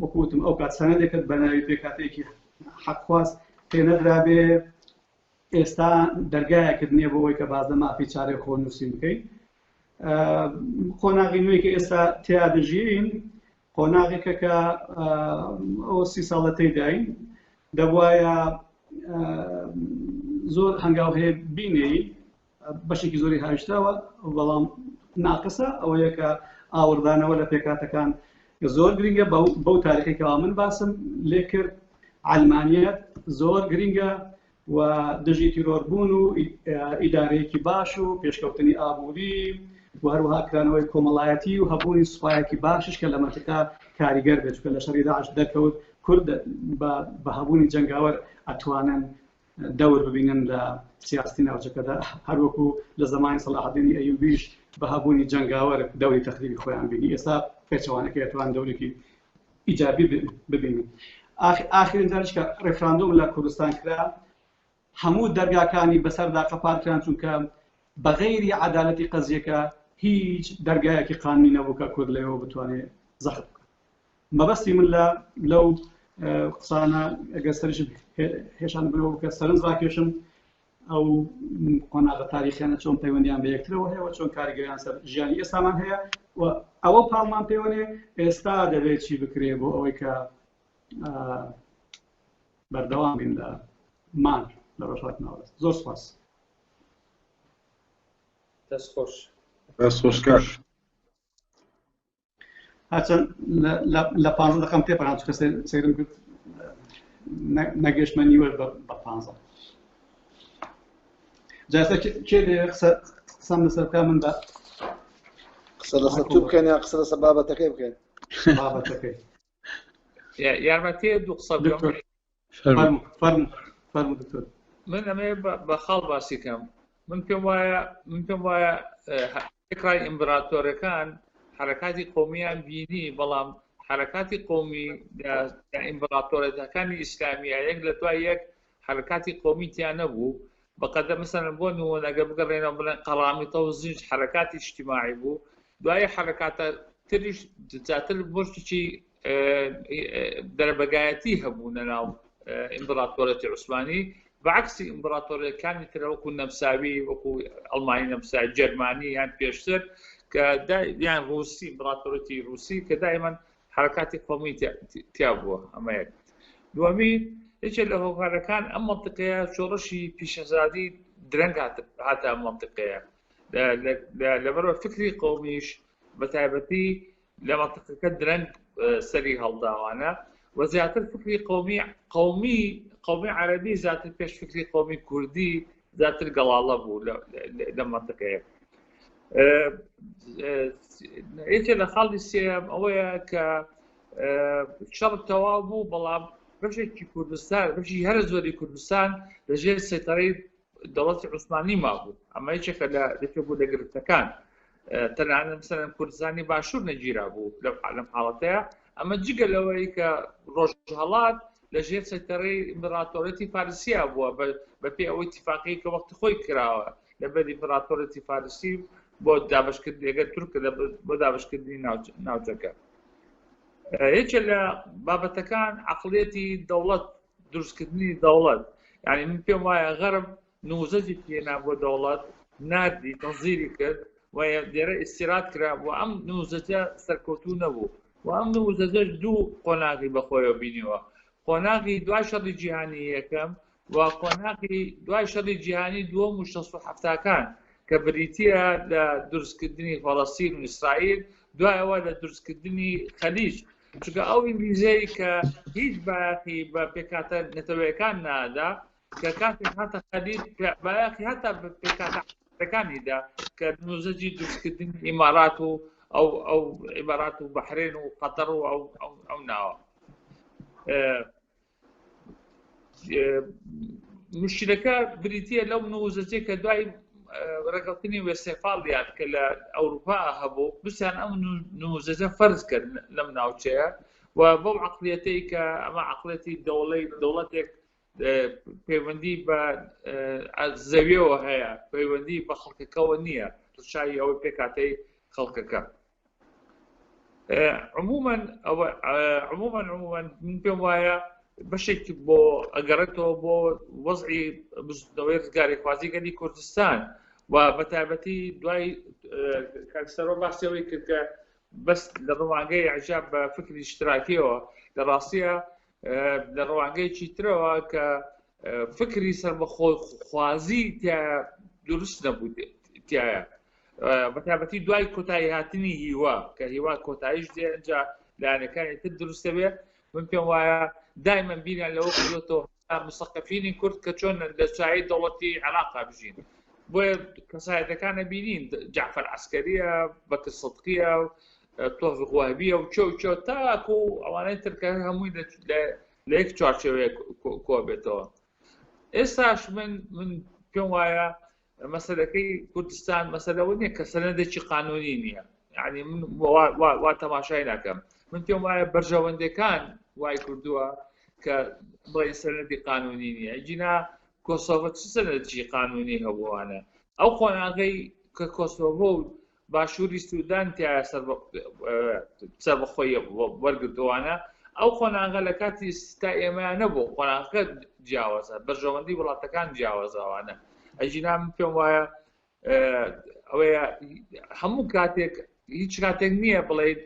A: وەکوتم ئەو کات سەنەدێکت بە ناوی پێکاتێکی حەقخواست پێنەدرابێ ئێستا دەرگایەکرد نییە بۆ ئەوەی کە باز لە مافی چارەی خۆ نووسین بکەین قۆناغی نوێی کە ئێستا تیا دەژین قۆناغێکە کە ئەو 30 ساڵە تێداین دەبوایە زۆر هەنگاو هەیە بینێی بەشێکی زۆری هاوشتاوە بەڵام ناقصە ئەوەیە کە ئاوردانەوە لە پێکاتەکان زۆر گرنگە بەو تاریخێکەوە من باسم لێ کرد ئەلمانیەت زۆر گرنگە و دژی تیرۆربوون و ئیدارەیەکی باش و پێشکەوتنی ئابووری و هەروەها کرانەوەی کۆمەڵایەتی و هەبوونی سوپایەکی باشش کە لە مەنتیقا کاریگەر بێت چونکە لە شەڕی داعش دەرکەوت کورد بە هەبوونی جەنگاوەر ئەتوانن دەور ببینن لە سیاستی ناوچەکەدا هەروەکو لە زمانی سەلاح الدین ئەیوبیش بە هەبوونی جەنگاوەر دەوری تەخریبی خۆیان بینی ئێستا پێچەوانەکە ئەتوان دەورێکی ئیجابی ببینن. ئاخرین جارش کە ڕێفراندۆم لە کوردستان کرا هەموو دەرگاکانی بەسەردا قەپارکران چونکە بەغەیری عەدالەتی قەزیەکە هیچ دەرگایەکی قانونی نەبوو کە کورد لەوێ بتوانێت زەخت بکات. مەبەستی من لەو قسانە ئەگەر سەرش هێشان بنەوە کە سەرنج ڕاکێشم ئەو قۆناغە تاریخیانە چۆن پەیوەندیان بە یەکترەوە هەیە و چۆن کاریگەریان سەر ژیانی ئێستامان هەیە و ئەوە پاڵمان پێوەنێ ئێستا دەبێت چی بکرێ بۆ ئەوەی کە بەردەوام بین لە مان لە ڕۆژهاتنەوە. زۆر سپاس.
C: دەستخۆش.
D: دەستخۆشکار.
A: هەرچەند لە 15 دقەم تێپەڕان چونکە سەیرم کرد نەگەشتمە نیوە بە 15. جاسە کێ قسەم لەسەر من بە
C: قسە لەسەر تو بکەین یا قسە لەسەر بابەتەکەی بکەین؟
A: بابەتەکەی.
E: یارمەتیە دوو قسە بکەم.
A: فەرموو دکتۆر.
E: من ئەمێ بە خاڵ باسی کەم. من پێم وایە فکرای ئیمپراتۆرەکان حرەکاتی قۆمیان بینی بەڵام حرەکاتی قۆمی ئیمپراتۆرەتەکانی ئیسلامیە یەک لە دوای یەک حرەکاتی قۆمی تیان نەبوو بەقەدە مەسەلەن بۆ نمونەگە بگەڕێنەوە بڵێن قەڵامیتە و زیج حرەکاتی اجتیماعی بوو دوای حرەکاتە تریش جاتر بۆشتێکی دەرەبەگایەتی هەبوو لەناو ئیمپراتۆرەتی عوسمانی بەعکسی ئیمپراتۆرەکانی ترە وەکو نەمساوی وەکو ئەڵمانی نەمساوی جەرمانی یان پێشتر کە یان ڕووسی ئیمپراتۆرەتی ڕووسی کە دایمەن حرەکاتی قۆمی تیا بووە. ئەمە یەک. دووەمی یەکێک لە هۆکارەکان ئەم مەنتیقەیە شۆڕشی پیشەزادی درەنگ هاتە ئەم مەنتیقەیە لەبەرەوە فکری قۆمیش بە تایبەتی لە مەنتیقەکە درەنگ سەری هەڵداوانە و زیاتر فکری قومی عەرەبی زیاتر پێش فکری قومی کوردی زیاتر گەڵاڵە بوو لە مەنتیقەیە. یەکێک لە خاڵی سێم ئەوەیە کە شەڕ تەواو بوو بەڵام بەشێکی کوردستان بەشی هەرە زۆری کوردستان لەژێر سەیطەرەی دەوڵەتی عوسمانی مابوو. ئەمە یەکێکە لەکێک بوو لە گرفتەکان تەنانەت مەسەلەن کوردستانی باشوور نەگیرا بوو لەم حاڵەتەیە. ئەمە جگە لەوەی کە ڕۆژهەڵات لەژێر سەیطەرەی ئیمپراتۆرەتی فارسیا بووە بەپێی ئەوەی اتفاقی کە وەختی خۆی کراوە لەبەر ئیمپراتۆرەتی فارسی بۆ دابشکردنی ئەگەر تورکە بۆ دابشکردنی ناوچەکە. یەکێک لە بابەتەکان عەقڵیەتی دەوڵەت دروستکردنی دەوڵەت یعنی من پێم وایە غەرب نموزەجی پێنا بۆ دەوڵەت ناردی تەنزیری کرد و لێرە ئیستیراد کرا و ئەم نموزەجە سەرکەوتوو نەبوو و ئەم نموزەجەش دوو قۆناغی بەخۆیەوە بینیوە. قۆناغی دوای شەڕی جیهانی یەکەم و قۆناغی دوای شەڕی جیهانی دووەم و 1970کان کە بریتیە لە دروستکردنی فەڵەستین و ئیسرائیل دوایەوە لە دروستکردنی خەلیج چونکە ئەو ئینگلیزەی کە هیچ بایەخی بە پێکاتە نەتەوەیەکان نادا کە کاتێک هاتە خەلیج بایەخی هەتا بە پێکاتەکانیدا کە نموزەجی دروستکردنی ئیمارات و ئەو ئیمارات و بەحرێن و قەتەر و ئەو ناوە. مشکلەکە بریتیە لەو نموزەجەی کە دوای ڕێکەوتنی وێستفاڵیان کە لە ئەوروپا هەبوو بسییان ئەم نموزەجە فەرز کرد لەم ناوچەیە و بەو عەقڵیەتەی کە ئەمە عەقڵەتی دەوڵەتێک پەیوەندی بە زەویەوە هەیە پەیوەندی بە خەڵکەکەوە نییە ڕشایی ئەوەی پێکاتەی خەڵکەکە. عموماً من پێم وایە بەشێکی بۆ ئەگەڕێتەوە بۆ وەزعی بزنەوەی ڕزگاری خوازی گەلی کوردستان و بەتایبەتی دوای کاکسەرۆ باسیەوەی کرد کە بەس لە ڕوانگەی عجاب بە فکری اشتراکیەوە لە ڕاستیە لە ڕوانگەیەکی ترەوە کە فکری سەربەخۆخوازی دروست نەبوو تایە بەتابەتی دوای کۆتایی هاتنی هیوا کە هیوا کۆتاییش دێ ئەنجا لایەنەکانی تر دروستە بێ من پێم وایە دایمەن بینیان لەوە کردوێتەوە مستەقفینی کورد کە چۆن لە چای دەوڵەتی عێراقا بژین بۆیە کەسایەتەکانە بینین جعفەر عەسکەریە بەکر سەدقیە تۆفیق وهابیە و چۆ تاکو ئەوانەی ترکە هەمووی لە یەک چوارچێوەیە کۆ بێتەوە ئێستاش من پێم وایە مەسەلەکەی کوردستان مەسەلەوە نییە کە سەنەدێکی قانونی نییە یعنی من وا تەماشای ناکەم من پێم وایە بەرژەوەندەکان وای کردووە کە بڵێ سەنەدی قانونی نییە جینا کۆسۆڤە چ سەنەدێکی قانونی هەبووانە ئەو خۆناغەی کە کۆسۆڤە و باشووری سوودان تایە سەربەخۆی وەرگرتووانە ئەو خۆناغە لە کاتی ستا ئێمەیان نەبوو خۆناغەکە جیاوازە بەرژەوەندی وڵاتەکان جیاوازەوانە ئەجینا من پێم وایە ئەوەیە هەموو کاتێک هیچ کاتێک نییە بڵێیت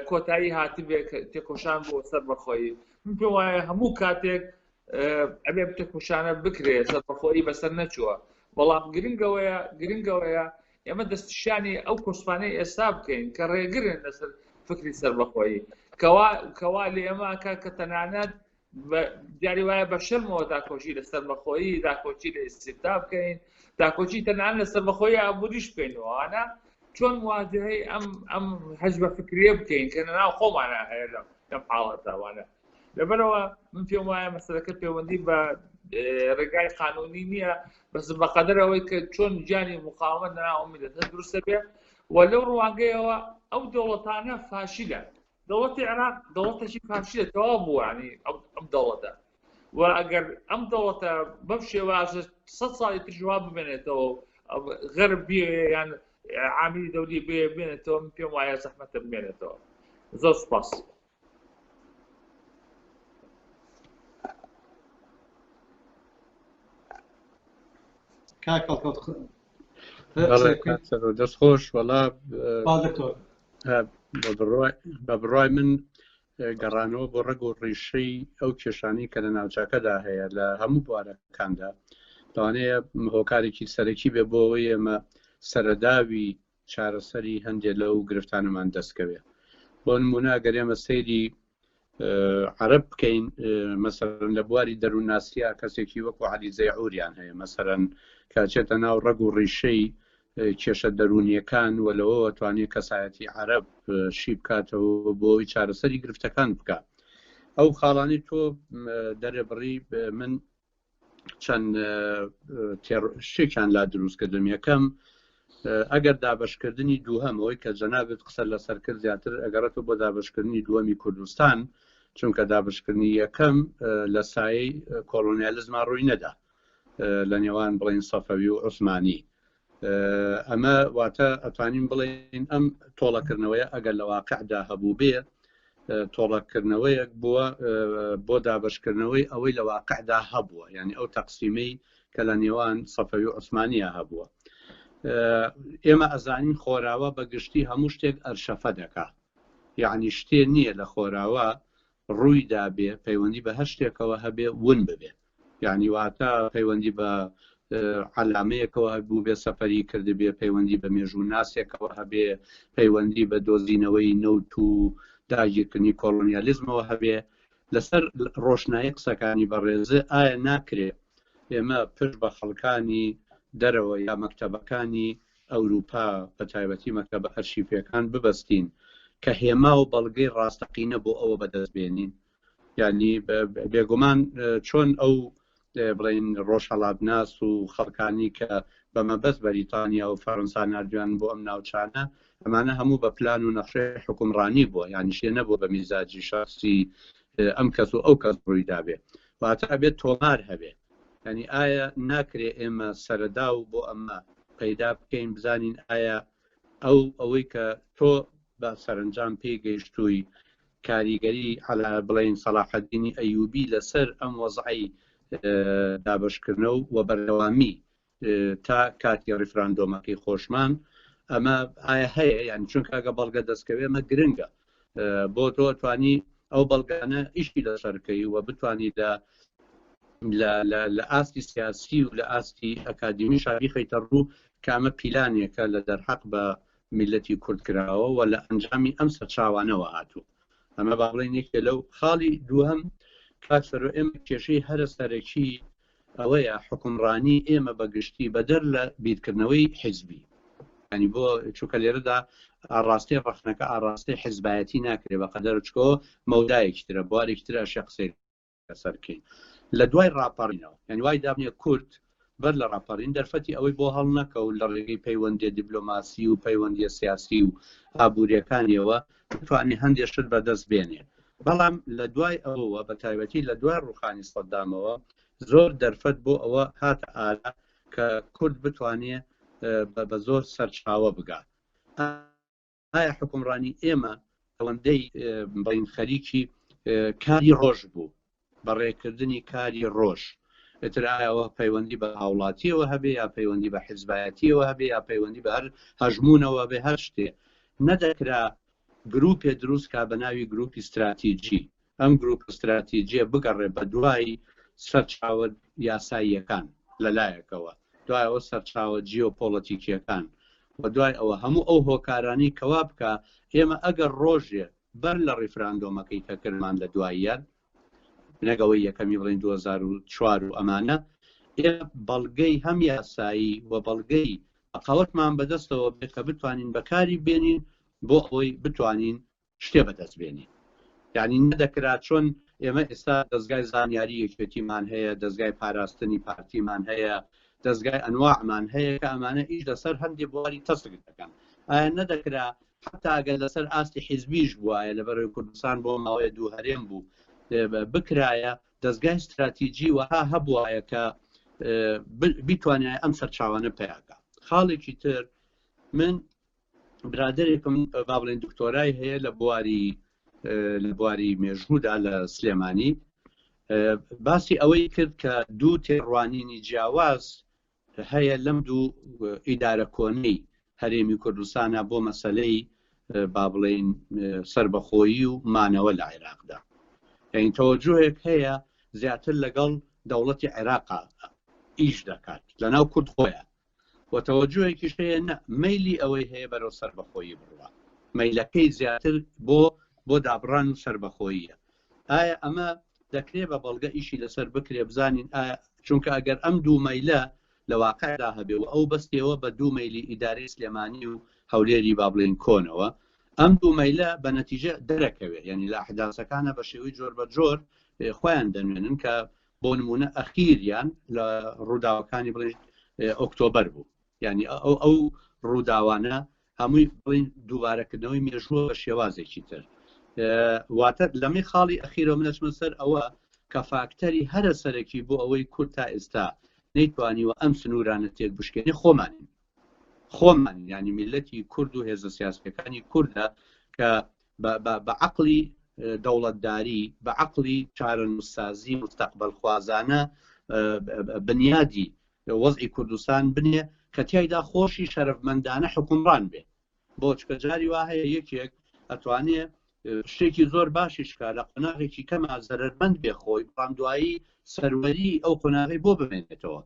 E: کۆتایی هاتبێ تێکۆشان بۆ سەربەخۆیی من پێم وایە هەموو کاتێک ئەبێ تێکۆشانە بکرێت سەربەخۆیی بەسەر نەچووە بەڵام گرنگەوەیە ئێمە دەستشانی ئەو کۆسپانەی ئێستا بکەین کە ڕێگرن لەسەر فکری سەربەخۆیی کەوا لێ ئێمە کە تەنانەت دیاری وایە بە شەرمەوە داکۆچی لە سەربەخۆیی داکۆچی لە ئیستیفتا بکەین داکۆچی تەنان لە سەربەخۆیی ئابووریش بکەینەوەوانە چۆن واجهەی ئەم حەجبە فکریە بکەین کە ناو خۆمانە هەیە لەم حاڵەتاوانە لەبەرەوە من پێم وایە مەسەلەکە پەیوەندی بە ڕێگای قانونی نییە بەس بەقەدەرەوەی کە چۆن گیانی مقاومەت لەناو میلەتە دروستە بێ و لەو ڕوانگەیەوە ئەو دەوڵەتانە فاشیلە دەوڵەتی عێراق دەوڵەتێکی فاشیلە تەواو بوو ینی ئەم دەوڵەتە و ئەگەر ئەم دەوڵەتە بەم شێوازە 100 ساڵی تر جواب ببێنێتەوە غەرب بێ یان عامیلی دەولی بێنێتەوە من پێم وایە زەحمەتە بمێنێتەوە زۆر سوپاس
B: دەست خۆش وەڵا بە بڕای من گەڕانەوە بۆ ڕێگ و ڕیشەی ئەو کێشانی کە لە ناوچەکەدا هەیە لە هەموو بوارەکاندا لەوانەیە هۆکارێکی سەرەکی بێ بۆ ئەوەی ئێمە سەرەداوی چارەسەری هەندێک لەو گرفتانەمان دەستکەوێ بۆ نمونە ئەگەر ئێمە سەیری عەرەب بکەین مەسەرەن لە بواری دەروونناسیە کەسێکی وەکو عەلی زەیعوریان هەیە مەسەرەن کاچێتە ناو ڕێگ و ڕیشەی کێشە دەرونیەکان و لەوەوە توانێت کەسایەتی عەرەب شی بکاتەوە بۆی چارەسەری گرفتەکان بکات ئەو خاڵانی تۆ دەرەبڕی من چەند شتێکیان لا دروستکردم یەکەم ئەگەر دابەشکردنی دووهەمەوەی کە جەنابێت قسە لەسەر کرد زیاتر ئەگەڕێتەوە بۆ دابەشکردنی دووەمی کوردستان چونکە دابەشکردنی یەکەم لە سایەی کۆڵۆنیالیزما ڕووی نەدا لە نێوان بڵێن سەفەوی و عوسمانی ئەمە واتە ئەتوانین بڵێن ئەم تۆڵەکردنەوەیە ئەگەر لە واقعدا هەبوو بێ تۆڵەکردنەوەیەک بووە بۆ دابەشکردنەوەی ئەوەی لە واقعدا هەبووە یعنی ئەو تەقسیمەی کە لە نێوان سەفەوی و عوسمانیە هەبووە ئێمە ئەزانین خۆراوە بەگشتی هەموو شتێک ئەرشەفە دەکا یعنی شتێ نییە لە خۆراوە ڕوویدا بێ پەیوەندی بە هەر شتێکەوە هەبێ ون ببێ یعنی واتە پەیوەندی بە علامەیەکەوە هەبوو بێ سەفەری کرد بێ پەیوەندی بە مێژوو ناسێکەوە هەبێ پەیوەندی بە دۆزینەوەی نەوت و داگیرکردنی کۆڵۆنیالیزمەوە هەبێ لەسەر ڕۆشنایی قسەکانی بەڕێزە ئایا ناکرێت ئێمە پشت بە خەڵکانی دەرەوە یا مەکتەبەکانی ئەوروپا بە تایبەتی مەکتەبە ئەرشیفیەکان ببەستین کە هێما و بەڵگەی ڕاستەقینە بۆ ئەوە بەدەستبێنین یعنی بێگومان چۆن ئەو بڵین ڕۆژهەڵاتناس و خەڵکانی کە بە مەبەست بەریتانیا و فەڕەنسا نردویان بۆ ئەم ناوچانە ئەمانە هەموو بە پلان و نەخشەی حکومڕانی بووە یعنی شتێ نەبووە بە میزاجی شخصی ئەم کەس و ئەو کەس ڕوویدا بێ واتە ئەبێت تۆمار هەبێ ینی ئایا ناکرێ ئێمە سەرەدا و بۆ ئەمە پەیدا بکەین بزانین ئایا ئەوەی کە تۆ بە سەرنجام پێی گەیشتووی کاریگەری عەلا بڵین سەلاحەدینی ئەیوبی لەسەر ئەم وەزعی دابەشکردنەوە و بەردەوامی تا کاتی ڕیفراندۆمەکەی خۆشمان ئەمە ئایا هەیە یان چونکە ئەگە بەڵگە دەستکەوێ ئەمە گرنگە بۆ تۆ توانی ئەو بەڵگانە ئیشی لەسەرکەی و بتانی لە ئاستی سیاسی و لە ئاستی ئەکادمی شاری خەیتە ڕوو کامە پیلانێکە لە دەرحەق بە میلەتی کوردکراوە و لە ئەنجامی ئەم سەرچاوانەوە هاتوو ئەمە باڵێن یەکێ لەو خاڵی دووهەم کاکسەرۆ ئێمە کێشەی هەرە سەرەکی ئەوەیە حکومڕانی ئێمە بەگشتی بەدەر لە بیرکردنەوەی حیزبی ینی بۆ چووکە لێرەدا ئاڕاستی ڕخنەکە ئاڕاستی حیزبایەتی ناکرێ بە قەدەر چکۆ مەودایەکی ترە بوارێکی ترە شەخسێک سەرکەین لە دوای ڕاپەڕینەوە یعنی وای دابنێ کورد بەر لە ڕاپەڕین دەرفەتی ئەوەی بۆ هەڵ نەکەوت لە ڕێگەی پەیوەندی دیبلۆماسی و پەیوەندی سیاسی و ئابوووریەکانیەوە بتوانێت هەندێک شت بەدەست بێنێ بەڵام لە دوای ئەوەوە بە تایبەتی لە دوای ڕوخانی سەدامەوە زۆر دەرفەت بۆ ئەوە هاتە ئالا کە کورد بتوانێت بە زۆر سەرچاوە بگات ئایا حکومڕانی ئێمە ئەوەندەی بڵین خەریکی کاری ڕۆژ بوو بەڕێکردنی کاری ڕۆژ ئەوە پەیوەندی بە هاوڵاتیەوە هەبێ یا پەیوەندی بە حیزبایەتیەوە هەبێ یا پەیوەندی بە هەر هەژمونەوە بێ هەر شتێ نەدەکرا گروپێ دروست کا بە ناوی گروپی استراتیجی ئەم گروپ استراتیجیە بگەڕێ بە دوای سەرچاوە یاساییەکان لەلایەکەوە دوای ئەوە سەرچاوە جیۆپۆلۆتیکیەکان و دوای ئەوە هەموو ئەو هۆکارانی کەوا بکە ئێمە ئەگەر ڕۆژێ بەر لە ڕیفراندۆمەکەی کە کردمان لە دواییان نەگەوەی یەکەمی بڵین 2004 و ئەمانە بەڵگەی هەم یاسایی و بەڵگەی قەوەتمان بەدەستەوە بێت کە بتوانین بەکاری بێنین بۆ ئەوەی بتوانین شتێ بەدەست بێنین یعنی نەدەکرا چۆن ئێمە ئێستا دەستگای زانیاری یەکێتیمان هەیە دەستگای پاراستنی پارتیمان هەیە دەستگای ئەنواعمان هەیە کە ئەمانە ئیش لەسەر هەندێک بواری تەسک دەکەن ئایا نەدەکرا حتا ئەگەر لەسەر ئاستی حیزبیش بووایە لەبەرەوەی کوردستان بۆ ماوەیە دوو هەرێم بوو بکرایە دەستگای استراتیجی وەها هەبوایە کە بیتوانای ئەم سەرچاوانە پێیاکە خاڵێکی تر من برادێکم با بڵێن دکتۆرای هەیە لە بواری مێژوودا لە سلێمانی باسی ئەوەی کرد کە دوو تێڕوانینی جیاواز هەیە لەم دوو ئیدارە کۆنەی هەرێمی کوردستانە بۆ مەسەلەی با بڵێن سربەخۆیی و مانەوە لە عێراقدا یعنی تەوەجوهێک هەیە زیاتر لەگەڵ دەوڵەتی عێراقا ئیش دەکات لەناو کورد خۆیە و تەوەجوهێکیش هەیە مەیلی ئەوەی هەیە بەرەو سربەخۆیی بڕوە مەیلەکەی زیاتر بۆ دابڕان و سربەخۆییە ئایا ئەمە دەکرێت بە بەڵگە ئیشی لەسەر بکرێ بزانین چونکە ئەگەر ئەم دوو مەیلە لە واقعدا هەبێ و ئەو بەستیەوە بە دوو مەیلی ئیدارەی سلێمانی و هەولێری با بڵێن کۆنەوە ئەم دوو مەیلە بە نەتیجە دەرەکەوێت یعنی لە ئەحداسەکانە بە شێوەی جۆر بە جۆر خۆیان دەنوێنن کە بۆ نمونە ئەخیریان لە ڕووداوەکانی بڵێن ئۆکتۆبەر بوو یعنی ئەو ڕووداوانە هەمووی بڵین دووبارەکردنەوەی مێژووە بە شێوازێکی تر واتە لەمەی خاڵی ئەخیرە منەچمە سەر ئەوە کە فاکتەری هەرە سەرەکی بۆ ئەوەی کورد تا ئێستا نەیتوانیوە ئەم سنوورانە تێک بشکێنی خۆمانین ینی میلەتی کورد و هێزە سیاسەکانی کووردە کە بە عەقلی دەوڵەتداری بە عەقلی چارەنووسسازی مستەقبەل خوازانە بنیادی وەزعی کوردستان بنێ کە تیایدا خۆشی شەرەفمەندانە حکومڕان بێ بۆ چکە جاری وا هەیە یەکێک ئەتوانێت شتێکی زۆر باشیشکا لە قۆناغێکی کەما زەرمەند بێ خۆی بەڵام دوایی سەروەری ئەو قۆناغی بۆ بمێنێتەوە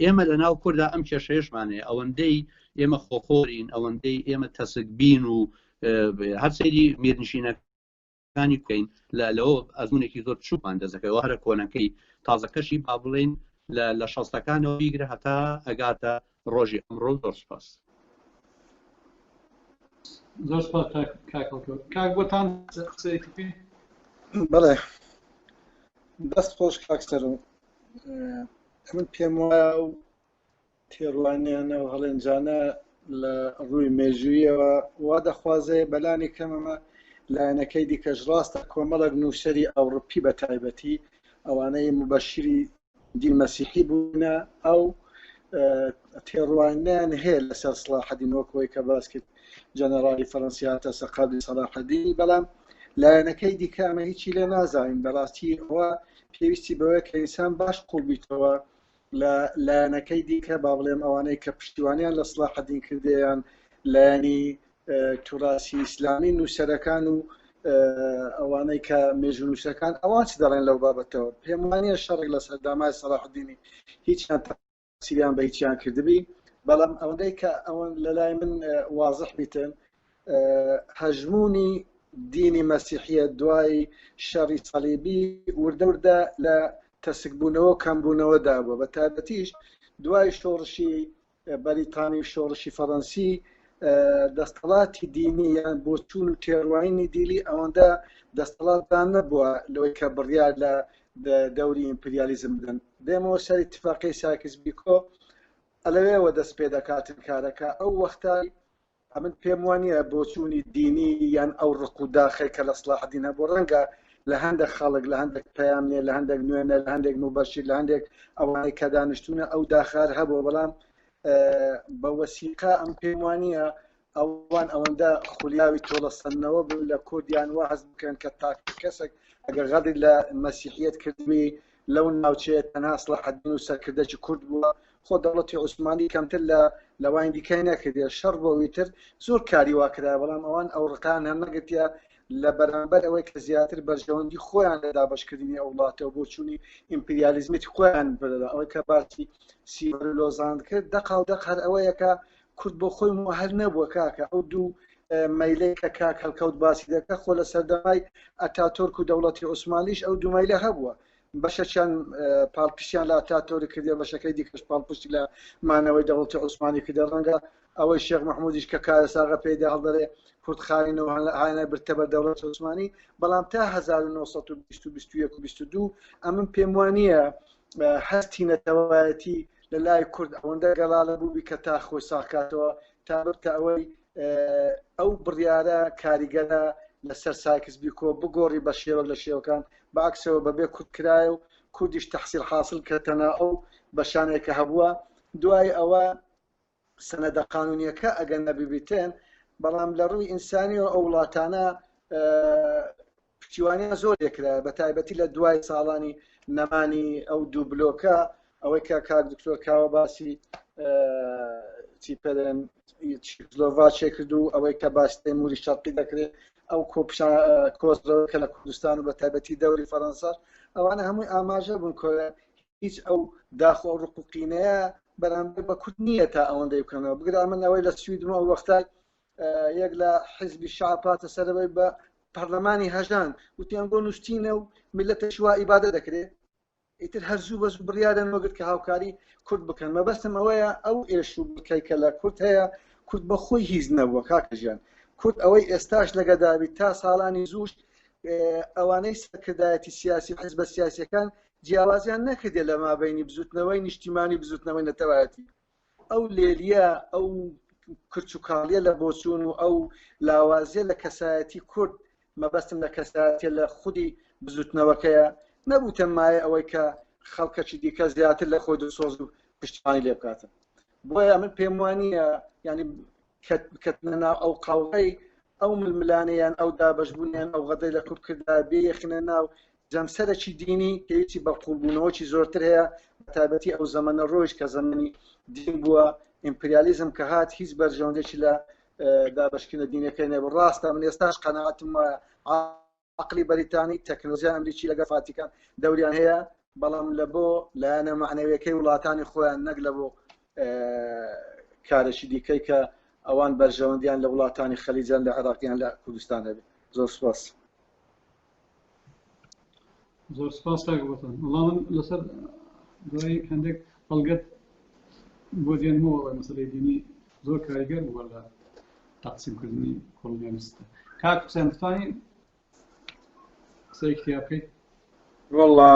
B: ئێمە لە ناو کووردا ئەم کێشەیەشمانەیە ئەوەندەی ئێمە خۆخۆرین ئەوەندەی ئێمە تەسکبین و هەر سەیری میرنشینەکانی بکەین لەوە ئەزمونێکی زۆر چووکمان دەزەکەەوە هەرە کۆنەکەی تازەکەشی با بڵێن لە شەستەکانەوە بیگرە هەتا ئەگاتە ڕۆژی ئەمڕۆ زۆر سپاس
A: زۆر سپاس کاک بۆتان قسەیەکی پێ
C: بەڵێ دەست خۆش کاکسەرم من پێم وایە و تێڕوانیانە و هەڵێنجانە لە ڕووی مێژوویەوە وا دەخوازێ بەلانی کەمەمە لایەنەکەی دیکەش ڕاستە کۆمەڵک نووسەری ئەوڕۆپی بە تایبەتی ئەوانەی مبەشیری دین مەسیحی بوونە ئەو تێڕوانیان هەیە لەسەر سەلاحەدین وەکەوەی کە باس کرد جەنەڕالی فەڕەنسیاتە سەقابی سەلاحەدینی بەڵام لایەنەکەی دیکە ئەمە هیچی لێ نازانین بەڕاستی ئەوە پێویستی بەوەیە کە ئینسان باش قوڵ بیتەوە لایەنەکەی دیکە با بڵێم ئەوانەی کە پشتیوانیان لە سڵاح الدین کردیان لایەنی توراسی ئیسلامی نووسەرەکان و ئەوانەی کە مێژوو نووسەکان ئەوان چ دەڵێن لەو بابەتەوە پێم وانییە شەڕێک لە سەردامای سەلاح الدینی هیچیان تەقسیریان بە هیچیان کردبی بەڵام ئەوەندەی کە ئەوان لەلای من واضح بیتن هەژمونی دینی مەسیحیە دوای شەڕی سەلیبی وردە لە تەسکبوونەوە کەمبوونەوەدا بووە بە تایبەتیش دوای شۆڕشی بەریتانی و شۆڕشی فەڕەنسی دەستەڵاتی دینی یان بۆ چوون و تێڕوانینی دیلی ئەوەندە دەستەڵاتدان نەبووە لەوەی کە بڕیار لە دەوری ئیمپریالیزم بدەن دێمەوە سەر ئیتفاقی ساکس-بیکۆ ئەلەوێەوە دەست پێ دەکاتن کارەکە ئەو وەختای من پێم وانییە بۆ چوونی دینی یان ئەو ڕق و داخی کە لە سڵاح الدین هەبوو ڕەنگە لە هەندێک خەڵک لە هەندێک پەیامنێ لە هەندێک نوێنە لە هەندێک مبەشیر لە هەندێک ئەوانەی کە دانیشتوونە ئەو داخار هەبوو بەڵام بە وەسیقە ئەم پێم وانییە ئەوان ئەوەندە خولیاوی تۆڵەسەنەوە بوو لە کۆردیان وا هەست بکەن کە تاکە کەسێک ئەگەر غەدی لە مەسیحیەت کردوی لەو ناوچەیە تەنها سڵاح الدین و سەرکردەی کورد بووە خۆ دەوڵەتی عوسمانی کەمتر لە لەوانی دیکەی نەکردێ شەڕ بۆەوەی تر زۆر کاری واکرا بەڵام ئەوان ئەو ڕقان هەم نەگرتیا لە بەرامبەر ئەوەی کە زیاتر بەرژەوەندی خۆیان لە دابەشکردنی ئەو وڵاتەوە بۆ چوونی ئیمپریالیزمێتی خۆیان بەدەدا ئەوەی کە باسی سیڤەرلۆزان کرد دەقاودەق هەر ئەوەیەکە کورد بۆ خۆی هەر نەبووە کاکە ئەو دوو مەیلەی کە کاک هەڵکەوت باسی دەکە خۆ لە سەردەمای ئەتاتۆرک و دەوڵەتی عوسمانیش ئەو دوو مەیلە هەبووە بەشەیان پاڵپشتیان لە ئەتاتۆری کردێ بەشەکەی دیکەش پاڵپشتی لە مانەوەی دەوڵەتی عوسمانی کردە ڕەنگە ئەوەی شێخ مەحموودیش کە کارەساغە پێدا هەڵدەرێ کوردخانینەوە هاینە برتە بە دەوڵەتی عوسمانی بەڵام تا 1922 ئەمن پێم وانییە هەستی نەتەوایەتی لە لای کورد ئەوەندە گەڵاڵە بووبی کە تا خۆی ساکاتەوە تا بکە ئەوەی ئەو بڕیارە کاریگەرە لەسەر ساکس-بیکۆ بگۆڕی بە شێوە لە شێوەکان بەعکسەوە بەبێ کورد و کوردیش تەحسیل حاصل کردنە ئەو بەشانێکە هەبووە دوای ئەوە سەنەدە قانونیەکە ئەگەر نەبیبیتێن بەڵام لە ڕووی ئینسانیەوە ئەو وڵاتانە پشتیوانیان زۆر یەکرا بە تایبەتی لە دوای ساڵانی نەمانی ئەو دوو بلۆکە ئەوەی کە کار دکتۆر کاوە باسی چی پێدەن چێکسلۆڤاکیە کرد و ئەوەی کە باسی تەیموری شەرقی دەکرێت ئەو کۆزەوە کە لە کوردستان و بە تایبەتی دەوری فەڕەنسا ئەوانە هەمووی ئاماژە بوون کۆە هیچ ئەو داخۆ ئەو ڕقوقینەیە بەرامبەر بە کورد نییە تا ئەوەندەی بکەنەوە بگرا من ئەوەی لە سویدن ئەو وەختای یەک لە حیزبی شەعب هاتە سەرەوەی بە پەرلەمانی هەژان وتیان بۆ نووسینە و میلەتە شوا ئیبادە دەکرێت ئیتر هەرزوو بەز بڕیارن وەگرت کە هاوکاری کورد بکەن مەبەستم ئەوەیە ئەو ئێش و بکەی کە لە کورد هەیە کورد بە خۆی هیچ نەبووە کاکەژیان کورد ئەوەی ئێستاش لەگەداوی تا ساڵانی زووش ئەوانەی سەرکردایەتی سیاسی حیزبە سیاسیەکان جیاوازیان نەکردێت لە مابینی بزوتنەوەی نیشتیمانی بزوتنەوەی نەتەوایەتی ئەو لێلیە ئەو کرچ و کاڵیە لە بۆچوون و ئەو لاوازیە لە کەسایەتی کورد مەبەستم لە کەسایەتیە لە خودی بزوتنەوەکەیە نەبوو تەمایە ئەوەی کە خەڵکەکی دیکە زیاتر لە خۆی دەسۆز و پشتیوانی لێ بکاتن بۆیە من پێم وانییە ینی بکەتنە ناو ئەو قاوڵەی ئەو ململانەیان ئەو دابەشبوونیان ئەو غەدەی لە کورد کردا بێخنە ناو جەمسەرەکی دینی کە هیچی بەقوڵبوونەوەکی زۆرتر هەیە تایبەتی ئەو زەمەنە ڕۆژ کە زەمەنی دین بووە ئیمپریالیزم کە هات هیچ بەرژەوەندێکی لە دابەشکردنە دینەکەی نەبوو ڕاستە من ئێستاش قەناعەتم وایە عقلی بەریتانی تەکنۆلۆژیای ئەمریکی لەگە فاتیکان دەوریان هەیە بەڵام لە بۆ لایەنە معنەویەکەی وڵاتانی خۆیان نەک لە بۆ کارێکی دیکەی کە ئەوان بەرژەوەندیان لە وڵاتانی خەلیجان لە عێراقیان لە کوردستان هەبێت زۆر سوپاس
A: زۆر سپاس کاکبەتان وەڵام لەسەر دوای هەندێک بەڵگەت بۆ دێنمەوە مەسەلەی دینی زۆر کاریگەر بووە لە تەقسیمکردنی کۆڵۆنیالیستە کاک حوسێن دەتوانین قسەی کتیا بکەیت
D: وەڵا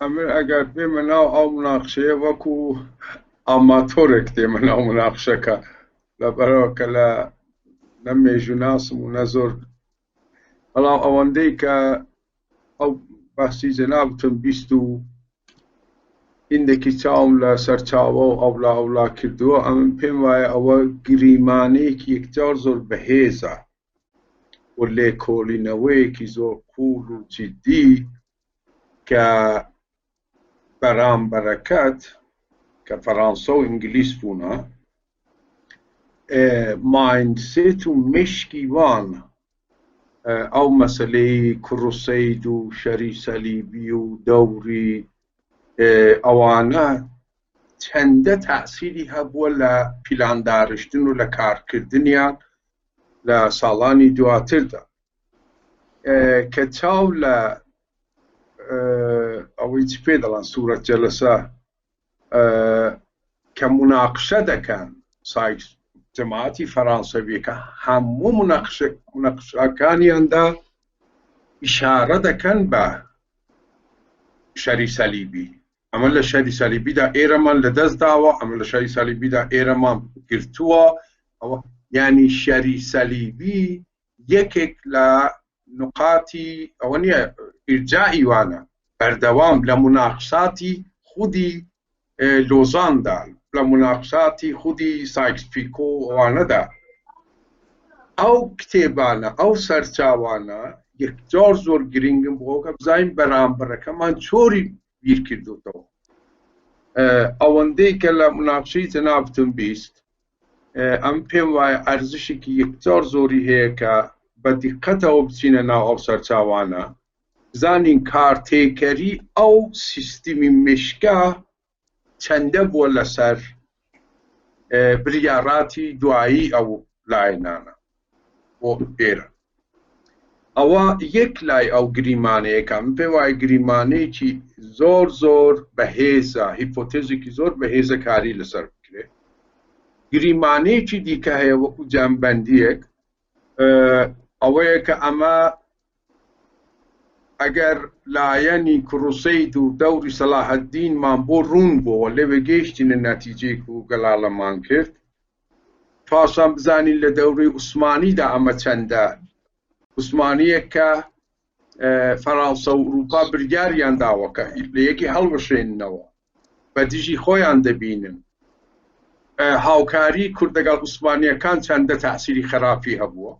D: ئەمر ئەگەر بێمە ناو ئەو مناقشەیە وەکو ئاماتۆرێک دێمە ناو مناقشەکە لەبەرەوە کە لە نە مێژووناسم و نە زۆر بەڵام ئەوەندەی کە ئەو باسی جەنابتم بیست و هیندێکی چاوم لە سەرچاوە و ئەولا کردووە ئەمن پێم وایە ئەوە گریمانەیەکی یەکجار زۆر بەهێزە و لێکۆڵینەوەیەکی زۆر قوڵ و جدی کە بەرامبەرەکەت کە فەڕەنسا و ئینگلیس بوونە مایندسێت و مشکی وان ئەو مەسەلەی کوڕوسەید و شەری سەلیبی و دەوری ئەوانە چەندە تەئسیری هەبووە لە پیلاندارشتن و لە کارکردنیان لە ساڵانی دواتردا کە چاو لە ئەوەی چ پێ دەڵێن سوورەت جەلەسە کە مناقشە دەکەن جەماعەتی فەڕەنسەویەکە هەموو مناقشەکانیاندا ئیشارە دەکەن بە شەری سەلیبی ئەمە لە شەری سەلیبیدا ئێرەمان لەدەست داوە ئەمە لە شەری سەلیبیدا ئێرەمان گرتووە یعنی شەری سەلیبی یەکێک لە نقاتی ئەوە نییە ئیرجائی وانە بەردەوام لە مناقشاتی خودی لۆزاندا لە مناقشاتی خودی سایکس پیکۆ ئەوانەدا ئەو کتێبانە ئەو سەرچاوانە یەکجار زۆر گرنگم بۆ کە بزانین بەرامبەرەکەمان چۆری بیر کردوتەوە ئەوەندەی کە لە مناقشەی جەنابتم بیست ئەم پێم وایە ئەرزشێکی یەکجار زۆری هەیە کە بە دیقەتەوە بچینە ناو ئەو سەرچاوانە بزانین کارتێکەری ئەو سیستمی مشکە چەندە بووە لەسەر بریاراتی دوایی ئەو لایەنانە بۆ ئێرە ئەوە یەک لای ئەو گریمانەیەکە من پێم وایە گریمانەیەکی زۆر زۆر بەهێزە هیپۆتێزێکی زۆر بەهێزە کاری لەسەر بکرێت گریمانەیەکی دیکە هەیە وەکو جەمبەندیەک ئەوەیە کە ئەمە ئەگەر لایەنی کوڕوسەید و دەوری سەلاحەددینمان بۆ ڕوون بووە لەوێ گەیشتینە نەتیجەیەک و گەڵاڵەمان کرد پاشان بزانین لە دەوری عوسمانیدا ئەمە چەندە عوسمانیەک کە فەڕەنسا و ئوروپا بریاریان داوە کە لە یەکی هەڵبەشێننەوە بە دژی خۆیان دەبینن هاوکاری کورد لەگەڵ عوسمانیەکان چەندە تەئسیری خراپی هەبووە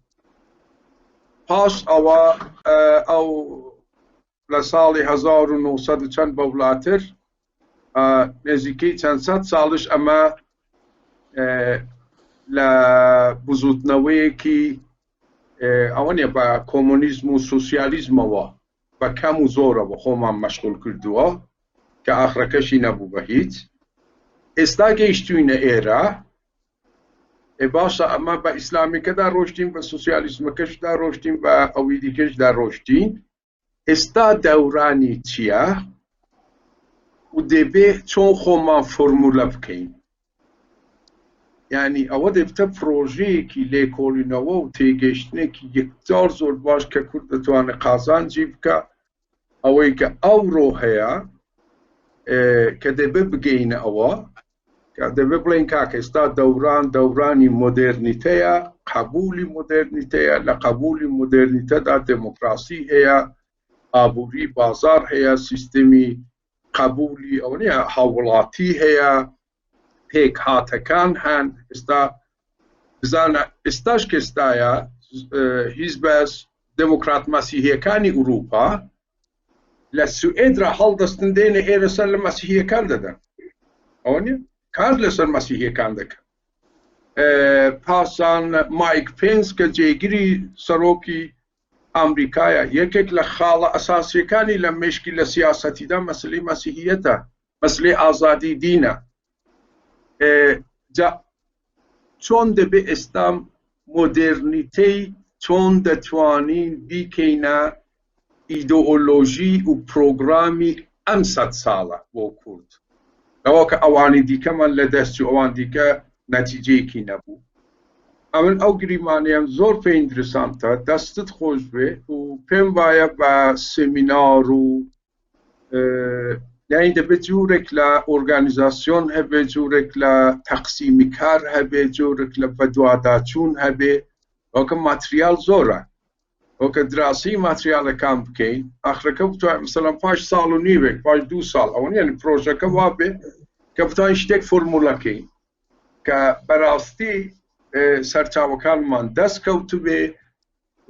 D: پاش ئەوە ئەو لە ساڵی 1900 چەند بەوڵاتر نزیکەی چەند سەد ساڵش ئەمە لە بزوتنەوەیەکی ئەوە نیە بە کۆمۆنیزم و سۆسیالیزمەوە بە کەم و زۆرەوە خۆمان مەشغوڵ کردووە کە ئاخرەکەشی نەبوو بە هیچ ئێستا گەیشتوینە ئێرە باشە ئەمە بە ئیسلامیکەدا ڕۆشتین بە سۆسیالیزمەکەشدا ڕۆشتین بە ئەوی دیکەشدا ڕۆشتین ئێستا دەورانی چییە و دەبێ چۆن خۆمان فۆرمولە بکەین یعنی ئەوە دەبتە پرۆژەیەکی لێکۆڵینەوە و تێگەیشتنێکی یەکجار زۆر باش کە کورد دەتوانێت قازانجی بکە ئەوەی کە ئەوڕۆ هەیە کە دەبێ بگەینە ئەوە کە دەبێ بڵێن کاکە ئێستا دەورانی مۆدێرنیتەیە قبولی مۆدێرنیتەیە لە قبولی مۆدێرنیتەدا دموکراسی هەیە ئابووری بازار هەیە سیستمی قبولی ئەو نیە هاوڵاتی هەیە پێک هاتەکان هەن ئێستا بزانە ئێستاش کە ئێستایە حیزبە دموکرات مەسیحیەکانی ئوروپا لە سوئێدرا هەڵدەستن دێنە ئێرە سەر لە مەسیحیەکان دەدەن ئەوە نیە کار لەسەر مەسیحیەکان دەکەن پاسان مایک پێنس کە جێگیری سەرۆکی ئەمریکایە یەکێک لە خاڵە ئەساسیەکانی لە مشکی لە سیاسەتیدا مەسلەی مەسیحیەتە مەسلەی ئازادی دینە چۆن دەبێ ئێستا مۆدێرنیتەی چۆن دەتوانین بیکەینە ئیدئۆلۆژی و پرۆگرامی ئەم سەد ساڵە بۆ کورد ئەوە کە ئەوانی دیکەمان لە دەست و ئەوان دیکە نەتیجەیەکی نەبوو ئەمن ئەو گریمانیان زۆر پێ ئینترسانتە دەستت خۆش بێ و پێم وایە بە سێمینار و یعنی دەبێت جوورێک لە ئۆرگانیزاسیۆن هەبێ جوورێک لە تەقسیمی کار هەبێ جوورێک لە بەدواداچوون هەبێ ئەوکە ماتریال زۆرە ئەوکە دراسی ماتریالەکان بکەین ئاخرەکە بتوانین مەسەڵەن پاش ساڵ و نیوێک پاش 2 ساڵ ئەوە یعنی پرۆژەکە وا بێ کە بتوانین شتێک فۆرمولەکەین کە بەڕاستی سەرچاوەکانمان دەست کەوتو بێ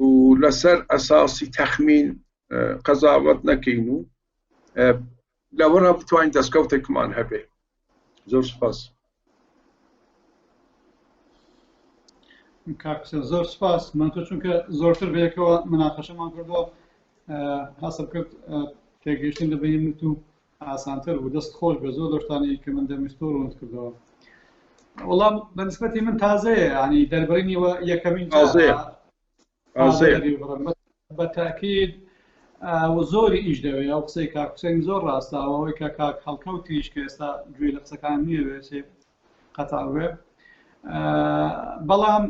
D: و لەسەر ئەساسی تەخمین قەزاوەت نەکەین و لەوەرە بتوانین دەستکەوتێکمان هەبێ. زۆر سپاس.
A: کاکسێن زۆر سپاس. من تۆ چونکە زۆرتر بەیەکەوە مناقەشەمان کردەوە هەستم کرد تێگەیشتن دەبینێت و ئاسانتر بوو. دەست خۆش بە زۆر دەشتانی کە من دەمیستۆ ڕوند کردەوە. وەڵام بەنسبەتی من تازەیە، ینی دەربڕینیەوە یەکەمین بە تاکید زۆری ئیش دەوێت. ئەو قسەی کاک حوسێن زۆر ڕاستەوە، ئەوەی کە کاک هەڵکەوتیش کە ئێستا گوێ لە قسەکان نییە بێت قەتاوێ. بەڵام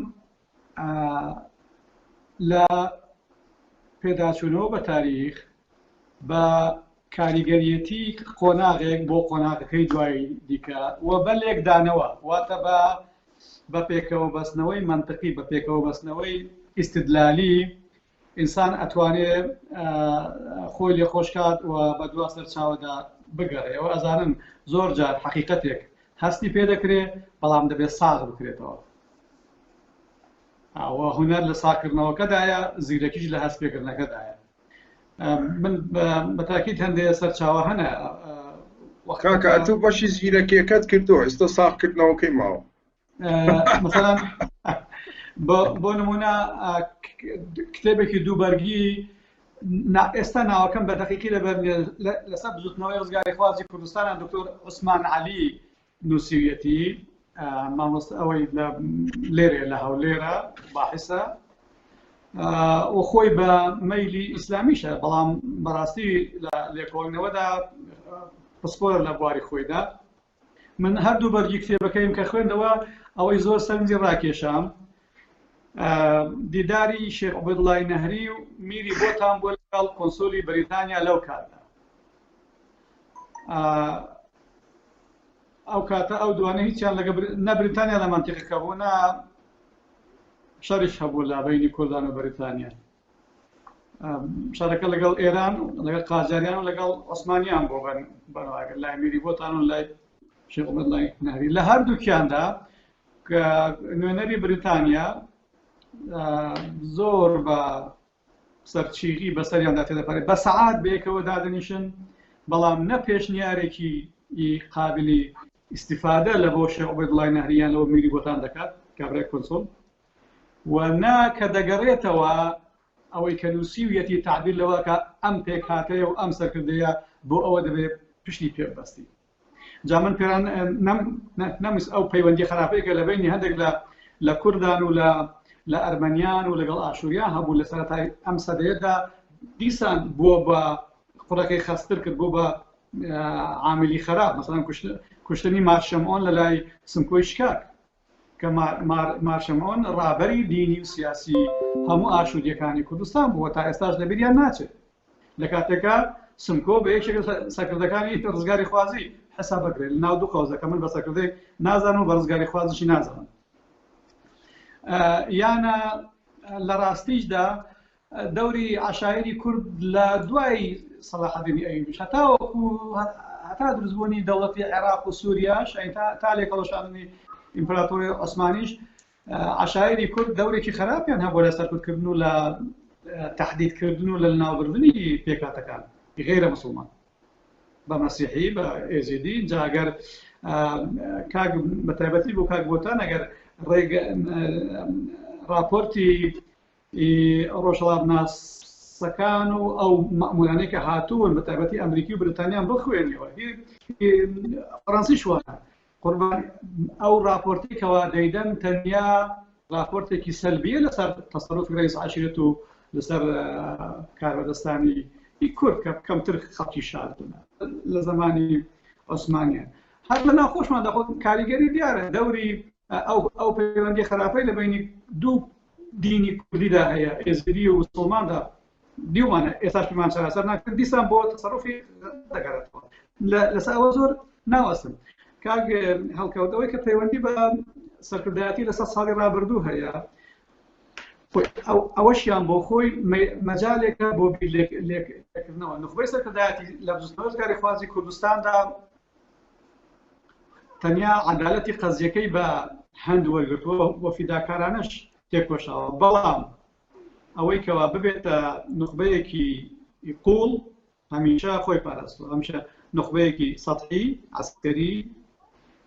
A: لە پێداچوونەوە بە تاریخ بە کاریگەریەتی قۆناغێک بۆ قۆناغەکەی دوای دیکە و بەلێک دانەوە، واتە بە پێکەوە بەستنەوەی منطقی، بە پێکەوە بەستنەوەی ئیستدلالی ئینسان ئەتوانێت خۆی لێ خۆشکات و بە دوا سەرچاوەدا بگەڕێ. ئەوە ئەزانن زۆر جار حەقیقەتێک هەستی پێ دەکرێت بەڵام دەبێت ساغ بکرێتەوە. ئەوە هونەر لە ساکردنەوەکەدایە، زیرەکیش لە هەست پێکردنەکەدایە. من بە تاکید هەندێک سەرچاوە هەنە.
D: کاکە ئەتوو بەشی زیرەکیەکەت کردووە، ئێستا ساغکردنەوەکەی ماوە.
A: مثلا بۆ نمونە کتێبێکی دووبەرگی ئێستا ناوەکەم بە دەقیقی لەسەر بزوتنەوەی ڕزگاری خوازی کوردستان دکتۆر عوسمان عەلی نووسیویەتی، مامۆستا ئەوەی لێرە لە هەولێرە باحثە و خۆی بە مەیلی ئیسلامیشە، بەڵام بەڕاستی لە لێکۆڵینەوەدا پسپۆرە لە بواری خۆیدا. من هەردوو بەرگی کتێبەکەیم کە خوێندەوە ئەوەی زۆر سەرنجی ڕاکێشام دیداری شێخ عوبەیدوڵڵای نەهری و میری بۆتان بۆ لەگەڵ کۆنسۆلی بەریتانیا لەو کاتدا. ئەو کاتە ئەو دوانە هیچیان لەگە نە بریتانیا لە مانتیقەکە بوو، نە شەڕیش هەبوو لە بەینی کوردان و بەریتانیا. شەڕەکە لەگەڵ ئێران، لەگەڵ قاجاریان و لەگەڵ عوسمانیان بۆ بەنواگەر لای میری بۆتان و لای شێخ عوبەیدوڵڵای نەهری. لە هەردووکیاندا کە نوێنەری بریتانیا زۆر بە سەرچیغی بەسەریاندا تێدەپەڕێت، بە سەعات بەیەکەوە دادەنیشن، بەڵام نە پێشنیارێکی قابلی ئیستیفادە لە بۆ شێخ عوبەیدوڵڵای نەهرییان لەوە میری بۆتان دەکات کابرای کۆنسۆل، و نا کە دەگەڕێتەوە ئەوەی کە نووسیویەتی تعبیر لەوە کە ئەم پێک هاتەیە و ئەم سەرکردەیە بۆ ئەوە دەبێت پشتی پێبەستی. جا من پێران نەمویست ئەو پەیوەندی خراپەیەکە لە بینی هەندێک لە کوردان و لە ئەرمەنیان و لەگەڵ ئاشوریان هەبوو لە سەرەتای ئەم سەدەیەدا دیسان بۆ بە قوڕەکەی خەستر کرد، بۆ بە عاملی خراپ، مثلا کوشتنی مارشەمۆن لە لای سمکۆی شکاک کە مارشەمۆن ڕابەری دینی و سیاسی هەموو ئاشوریەکانی کوردستان بووە، تا ئێستاش لەبیریان ناچێت. لە کاتێکە سمکۆ بە یەکێک سەرکردەکانی ڕزگاری خوازی حساب بکرێت لە ناو دوو قەوزەکە، من بە سەرکردەی نازانم و بە ڕزگاری خوازیشی نازانم. یانە لە ڕاستیشدا دەوری عەشایری کورد لە دوای سەلاحەدینی ئەیوبیش هەتا دروستبوونی دەوڵەتی عێراق و سووریاش تا لێکەڵەشاندنی ئیمپراتۆری عوسمانیش عەشایری کورد دەورێکی خراپیان هەبوو لە سەرکردکردن و لە تەحدیدکردن و لە ناوبردنی پێکاتەکان غێرە موسڵمان بە مەسیحی بە ئێزیدی. جا ئەگەر کاک بەتایبەتی بۆ کاک بۆتان ئەگەر راپۆرتی ڕۆژهەڵاتناسەکان و ئەو مەئمورانەی کە هاتوون بە تایبەتی ئەمریکی و بریتانیان بخوێنیەوە، فەڕەنسیش وایە قوربان ئەو راپۆرتێکەوە دەیدەن تەنیا راپۆرتێکی سەلبیە لەسەر تەسەڕوفی ڕئیس عەشیرەت و لەسەر کاربەدەستانی کورد کە کەمتر خەڵکی شاردبوون لە زمانی عوسمانیان. هەر لە ناوخۆشمان دەخۆت کاریگەری دیارە دەوری ئەو پەیوەندی خراپەی لە بینی دوو دینی کوردیدا هەیە، ئێزیدی و موسڵماندا دیومانە، ئێستاش پێمان چارەسەر ناکرد، دیسان بۆ تەسەڕوفی دەگەڕێتەوە. لەسەر ئەوە زۆر ناوەستم. کاک هەڵکەوتەوەی کە پەیوەندی بە سەرکردایەتی لە 100 ساڵی ڕابردوو هەیە، ئەوەشیان بۆ خۆی مەجالێکە بۆ بیرلێکردنەوە. نخبەی سەرکردایەتی لە بزوتنەوەی ڕزگاری خوازی کوردستاندا تەنیا عەدالەتی قەزیەکەی بە هەند وەرگرتووە و فیداکارانەش تێکۆشاوە، بەڵام ئەوەی کەوا ببێتە نخبەیەکی قوڵ هەمیشە خۆی پاراستووە، هەمیشە نخبەیەکی سەطحی عسکەری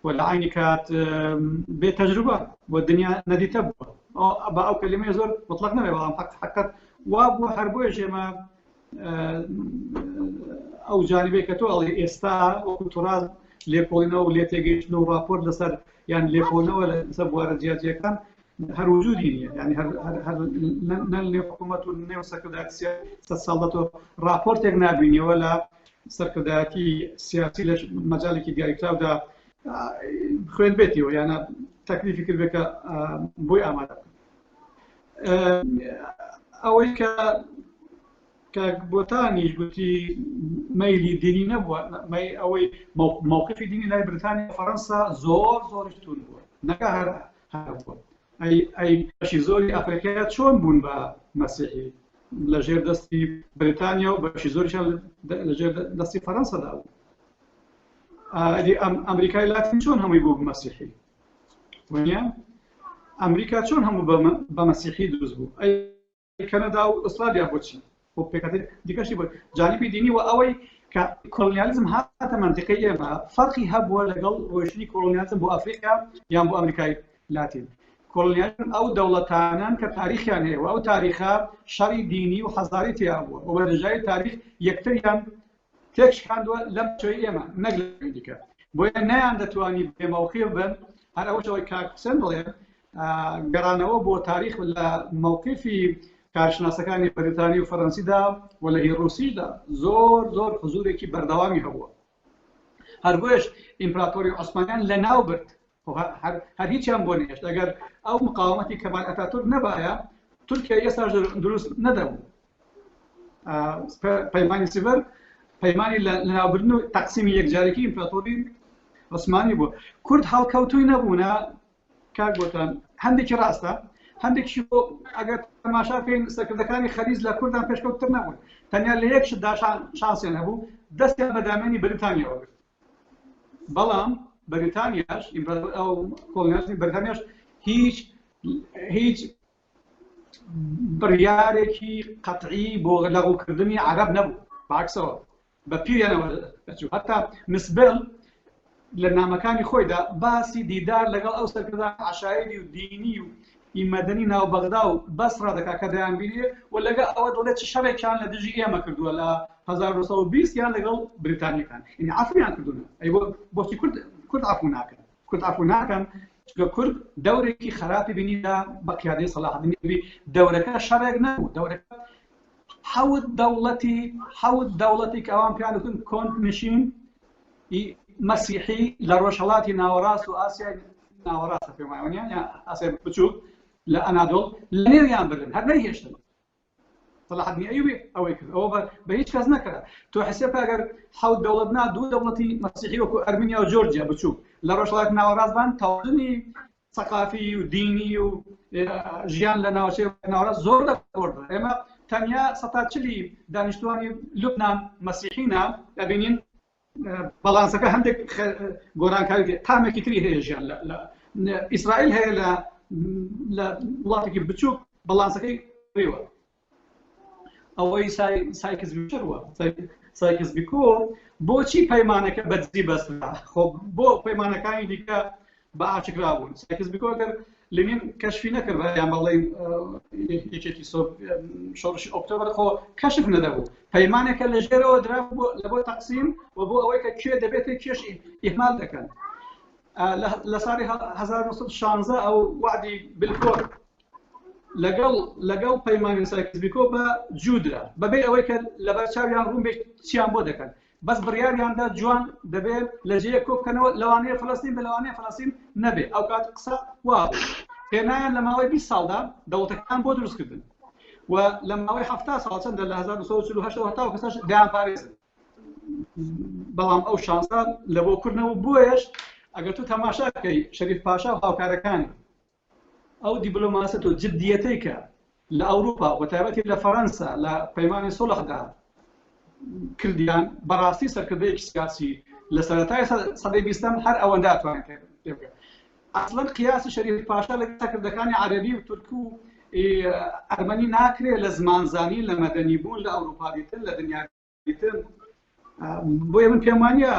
A: ولا عینی کات بێ تەجروبە بۆ دنیا نەدیتە بووە بە ئەو کەلیمەیە زۆر مطلق نەبێ بەڵام حقیقەت وا بووە هەر بۆیە ئێمە ئەو جانبەیە کە تۆ ئەڵێ ئێستا وەکو تۆڕاز لێکۆڵینەوە و لێ تێگەیشتن و راپۆرت لەسەر یان لێکۆڵینەوە لەسەر بوارە جیاجیەکان هەر وجودی نییە یعنی هەر لێ حکوومەت و نێو سەرکردایەتی سیاسی ساڵ دەتەوە راپۆرتێک نابینیەوە لە سەرکردایەتی سیاسی لە مەجالێکی دیاریکراودا خوێن بێتیەوە یانە تەکلیفی کرد بێت کە بۆی ئامادە ئەوەی کە بۆتانیش گوتی مەیلی دینی نەبووە ئەوەی مووقفی دینی لای بریتانیا فەڕەنسا زۆر تون بووە نەکە هەر بووە ئەی بەشی زۆری ئەفریقیا چۆن بوون بە مەسیحی لەژێر دەستی بریتانیا و بەشی زۆریشان لەژێر دەستی فەڕەنسادا بوو ئەمریکای لاتین چۆن هەمووی بوو مەسیحی وانە ئەمریکا چۆن هەموو بە مەسیحی دروست بوو ئەی کەنەدا و ئوسترالیا بۆچی بۆ پێکەتی دیکەشی بۆ جانبی دینی و ئەوەی کە کۆلۆنیالیزم هاتە منطقەی ئێمە فەرقی هەبووە لەگەڵ ڕۆیشتنی کۆلۆنیالیزم بۆ ئەفریقا یان بۆ ئەمریکای لاتین کۆلۆنیالیزم ئەو دەوڵەتانان کە تاریخیان هەیە و ئەو تاریخە شەڕی دینی و حەزاری تیا بووە و بەرەژای تاریخ یەکتریان تێکشاندووە لەم شوێی ئێمە نەک لە دیکە بۆیە نەیان دەتوانی بێمەوقیف بن هەر ئەوەی کاک حوسێن دەڵێن گەڕانەوە بۆ تاریخ لە مووقفی کارشناسەکانی بەریتانی و فەڕەنسیدا و لە ڕووسیدا زۆر حزورێکی بەردەوامی هەبووە هەر بۆیش ئیمپراتۆری عوسمانیان لە ناو برد هەر هیچیان بۆ نێشت ئەگەر ئەو مقاومەتی کەمال ئەتاتورک نەبایە تورکیا ئێستاش دروست نەدەبوو پەیمانی سیڤەر پەیمانی لە ناوبردن و تەقسیمی یەکجارێکی ئیمپراتۆری عوسمانی بووە کورد هەڵکەوتووی نەبوونە کاک بۆتان هەندێکی ڕاستە هەندێکیشی بۆ ئەگەر تەماشا بکەین سەرکردەکانی خەلیج لە کوردان پێشکەوتتر نەبوون تەنیا لە یەک شتدا شانسیان هەبوو دەستیان بە دامێنی بریتانیاوە کرد بەڵام بریتانیاش ئەو کۆلۆنیالیزمی بریتانیاش هیچ بڕیارێکی قەتعی بۆ لەغوکردنی عەرەب نەبوو بەعکسەوە بە پیریانەوە دەچوو هەتا مسبل لە نامەکانی خۆیدا باسی دیدار لەگەڵ ئەو سەرکردان عەشایری و دینی و ئیمەدەنی ناو بەغدا و بەسڕا دەکا کە دەیانبینێ و لەگەڵ ئەوە دەڵێت چ شەڕێکیان لە دژی ئێمە کردووە لە 1920 یان لەگەڵ بریتانیەکان یعنی عەفویان کردوونە ئەی بۆچی کورد عەفو ناکەن کورد عەفو ناکەن چونکە کورد دەورێکی خراپی بینیدا بە قیادەی سەلاح الدین ئەیوبی دەورەکە شەڕێک نەبوو دەورەکە حەوت دەوڵەتی کە ئەوان پیان دەکەن کۆنتنشین مەسیحی لە ڕۆژهەڵاتی ناوەڕاست و ئاسیای ناوەڕاستە پێم وایە یان ئاسیای بچووک لە ئەنادۆڵ لە نێویان بردن هەر نەیهێشتن سەلاح الدین ئەیوبی ئەوەی کرد ئەوە بە هیچ کەس نەکرا تۆ حسێب ئەگەر حەوت دەوڵەت نا دوو دەوڵەتی مەسیحی وەکو ئەرمینیا و جۆرجیا بچووک لە ڕۆژهەڵاتی ناوەڕاست بان تەواوی سەقافی و دینی و ژیان لە ناوچەی ناوەڕاست زۆر دەکۆڕدن ئێمە تەنیا 140 دانیشتوانی لوبنان مەسیحینە ئەبینین بەڵانسەکە هەندێک گۆرانکاری تامێکی تری هەیە ژیان لە ئیسرائیل هەیە لە وڵاتێکی بچووک بەڵانسەکەی ڕێوە ئەوەی سایکس بیشەوە سایکس بیکۆ بۆچی پەیمانەکە بەدزی بەسترا خۆ بۆ پەیمانەکانی دیکە بە ئاچکرا بوون سایکس بیکۆ ئەگەر لەنین کەشفی نەکرد یان بەڵێن یەکێکی شۆڕشی ئۆکتۆبر خۆ کەشف نەدەبوو پەیمانێکە لە ژێرەوە درابوو لە بۆ تەقسیم و بۆ ئەوەی کە کوێ دەبێت کێش ئیهمال دەکەن لە ساڵی 1916 ئەو وعدی بالفۆر لەگەڵ پەیمانی سایکس بیکۆ بە جوودرا بەبێ ئەوەی کە لەبەر چاویان ڕوون بێت چیان بۆ دەکەن بەس بڕیاریاندا جوان دەبێت لە جێ کۆ بکەنەوە لەوانەیە فەڵەستین بە لەوانەیە فەڵەستین نەبێ ئەو کات قسە وا هێنایان لە ماوەی 20 ساڵدا دەوڵەتەکان بۆ دروستکردن و لە ماوەی 70 ساڵ چەندە لە 1948 هەتا کەساش دەیان پارێزن بەڵام ئەو شانسە لە بۆ کردنەوە بۆیش ئەگەر تو تەماشا بکەی شەریف پاشا و هاوکارەکانی ئەو دیبلۆماسیەت و جددیەتەی کە لە ئەوروپا و تایبەتی لە فەڕەنسا لە پەیمانی سۆڵحدا کردیان بەڕاستی سەرکردەیەکی سیاسی لە سەرەتای سەدەی 20م هەر ئەوەندا توانێت پێ بکات ئەسڵەن قیاسی شەریف پاشا لەگەڵ سەرکردەکانی عەرەبی و تورک و ئەرمەنی ناکرێت لە زمانزانی لە مەدەنی بوون لە ئەوروپا دیتن لە دنیا دیتن بۆیە من پێم وانیە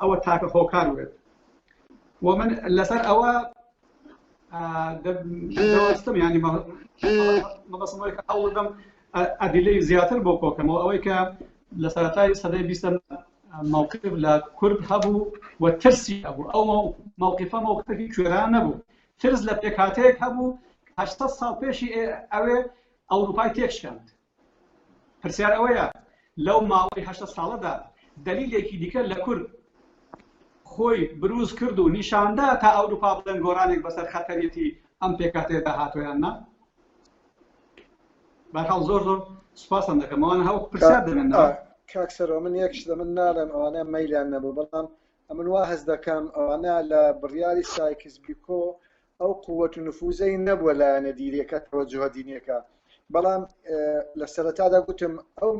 A: ئەوە تاکە هۆکار بێت ومن لەسەر ئەوە دەوەستم ینی مەبەستمەوەی کە هەوڵ دەم ئەدیلەی زیاتر بۆ کۆکەمەوە ئەوەی کە لە سەرەتای سەدەی بیستم موقف لە کورد هەبوو و ترسی هەبوو ئەو موقفە موقفێکی کوێران نەبوو ترس لە پێکهاتەیەک هەبوو 800 ساڵ پێشی ئەوێ ئەوروپای تێکشکاند پرسیار ئەوەیە لەو ماوەی 800 ساڵەدا دلیلێکی دیکە لە کورد خۆی بروز کرد و نیشاندا تا ئەوروپا بڵێن گۆرانێک بەسەر خەتەریەتی ئەم پێکهاتەیەدا هاتوویان نا بەرحاڵ زۆر زۆر سوپاسم دەکەم ئەوانە هەوڵ پرسیار دەمێنەوە
C: کاکسەرەوە من یەکش دە من ناڵێم ئەوانە مەیلیان نەبوو بەڵام من وا هەست دەکەم ئەوانە لە بڕیاری سایکس بیکۆ ئەو قووەت و نفوزەی نەبووە لایەنە دیریەکە تەوەجوهە دینیەکە بەڵام لە سەرەتادا گوتم ئەو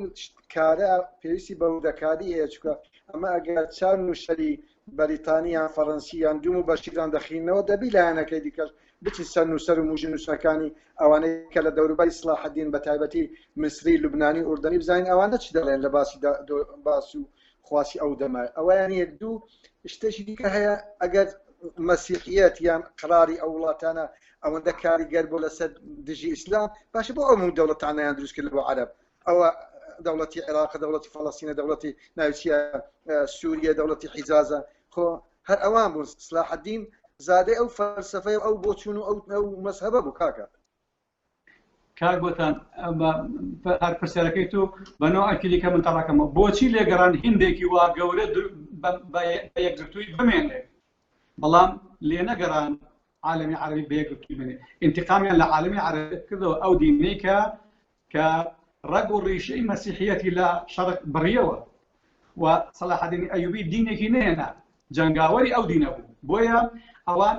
C: کارە پێویستی بەودەکاری هەیە چکە ئەمە ئەگەر چار نووشەری بەریتانیان فەڕەنسییان دوم و بەشیران دەخینەوە دەبی لایەنەکەی دیکەش بچی سەر نووسەر و موژی نووسەکانی ئەوانەی کە لە دەوروبەری سلاح الدین بە تایبەتی مسری لوبنانی ئوردنی بزانین ئەوانە چ دەڵێن لە باسی و خواسی ئەو دەمە ئەویان یەک دوو شتێکی دیکە هەیە ئەگەر مەسیحیەت یان قراری ئەو وڵاتانە ئەوەندە کاریگەر بۆ لەسەر دژی ئیسلام باشە بۆ ئەو دەوڵەتانەیان دروست کرد بۆ عەرەب ئەوە دەوڵەتی عێراق دەوڵەتی فەڵەستینە دەوڵەتی ناوچیە سووریە دەوڵەتی حیجازە خۆ هەر ئەوان بوون سلاح الدین زادەی ئەو فەلسەفەی ئەو بۆچوون و ئەو مەذهەبە بوو کاکە
A: کاک بۆتان هەر پرسیارەکەی تو بەنەوەی دیکە من تەڕاکەمەوە بۆچی لێگەڕان هیندێکی وا گەورە بە یەکگرتووی بمێنێ بەڵام لێ نەگەڕان عالمی عربی بە یەکگرتووی بمێنێ انتقامیان لە عالمی عربی کردەوە ئەو دینەی کە ڕەگ و ڕیشەی مەسیحیەتی لە شەرق بڕیەوە و سەلاح الدین ئەیوبی دینێکی نێنا جەنگاوەری ئەو دینە بوو بۆیە ئەوان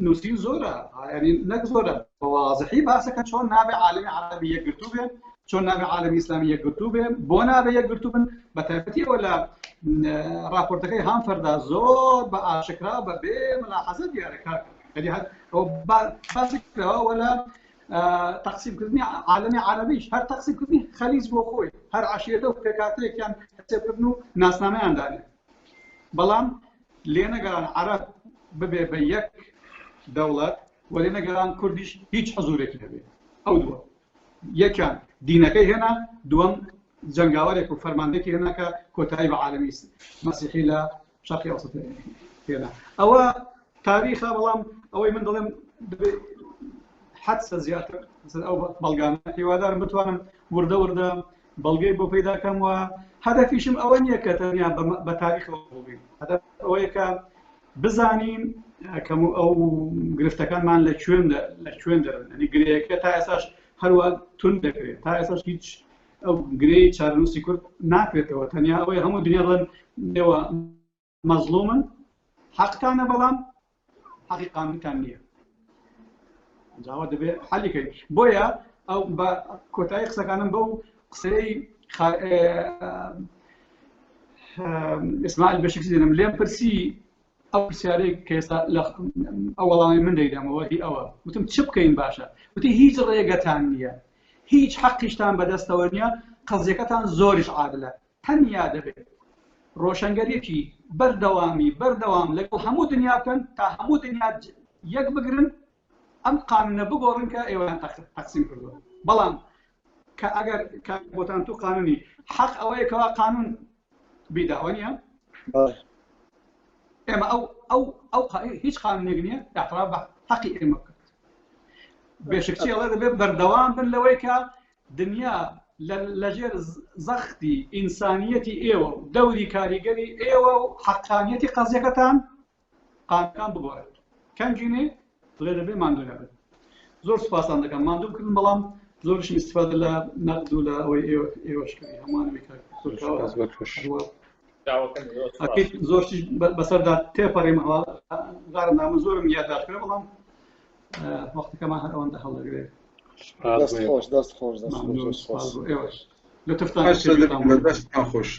A: نووسین زۆرە ینی نەک زۆرە بەوازحی باسەکە چۆن نابێ عالمی عربی یەکگرتوو بێن چۆن نابێ عالمی ئیسلامی یەکگرتوو بێن بۆ نابێ یەکگرتوو بن بە تایبەتیەوە لە راپۆرتەکەی هامفەردا زۆر بە ئاشکرا بە بێ ملاحەزە دیارەکە باسی کراوە لە تەقسیمکردنی عالمی عربیش هەر تەقسیمکردنی خەلیج بۆ خۆی هەر عەشیرەتە و پێکهاتەیەکیان حسێبکردن و ناسنامەیان دانێ بەڵام لێ نەگەڕان عەرەب ببێ بە یەک دەوڵەت و لێ نەگەڕان کوردیش هیچ حەزورێکی هەبێت ئەو دووە یەکیان دینەکەی هێنا دووەم جەنگاوەرێک و فەرماندەیەکی هێنا کە کۆتایی بە عالەمی مەسیحی لە شەرقی ئەوسەط هێنا ئەوە تاریخە بەڵام ئەوەی من دەڵێم حەدسە زیاتر ئەو بەڵگانە هیوادارم بتوانم وردە وردە بەڵگەی بۆ پەیداکەم و هەدەفیشم ئەوە نییە کە تەنیا بە تاریخەوە بڵێین هەدەف ئەوەیە کە بزانین کەم ئەو گرفتەکانمان لە کوێن دەرن ئەنی گرەیەکە تا ئێساش هەروە تون دەکرێت تا ئێساش هیچ ئەو گرەی چارەنووسی کورد ناکرێتەوە تەنیا ئەوەی هەموو دنیا دڵێن لێوە مەزلومن حەقتانە بەڵام حەقی قانونتان نییە جاوا دەبێت حەلیکەین بۆیە ئەو بە کۆتایی قسەکانم بەو قسەی ئیسماعیل بەشێکی دێنم لێم پرسی ئەو پرسیارەی کە ئێستا ئەو وەڵامی من دەیدەمەوە هی ئەوە وتم چ بکەین باشە وتی هیچ ڕێگەتان نییە هیچ حەقیشتان بەدەستەوە نییە قەزیەکەتان زۆریش عادلە تەنیا دەبێت ڕۆشنگەریەکی بەردەوام لەگەڵ هەموو دنیا بکەن تا هەموو دنیا یەک بگرن ئەم قانونە بگۆڕن کە ئێوەیان تەقسیم کردووە بەڵام کە ئەگەر بۆتان تو قانونی حەق ئەوەیە کەوا قانون بیداوە نییە ئێمە ئەو هیچ قانونێک نییە اعتراف بە حەقی ئێمە بکات بێشکچی ئەڵێ دەبێت بەردەوام بن لەوەی کە دنیا لەژێر زەختی ئینسانیەتی ئێوە و دەوری کاریگەری ئێوە و حەقانیەتی قەزیەکەتان قانونەکان بگۆڕێت کەنجینێ دڵێ دەبێت ماندوو نەبێت زۆر سوپاسان دەکەم ماندوو بکردن بەڵام زۆرشم استفادە لە نەقد و لە ئەوەی ئێوەشکردی هەمووانەوەی زۆرشی بەسەردا تێپەڕێمەوە غارەنامە زۆرم یادداشتکرا بەڵام وەختەکەمان هەر ئەوەندە هەڵدەگرێت
C: دەست خۆش
A: لە تفتان
D: دەست خۆش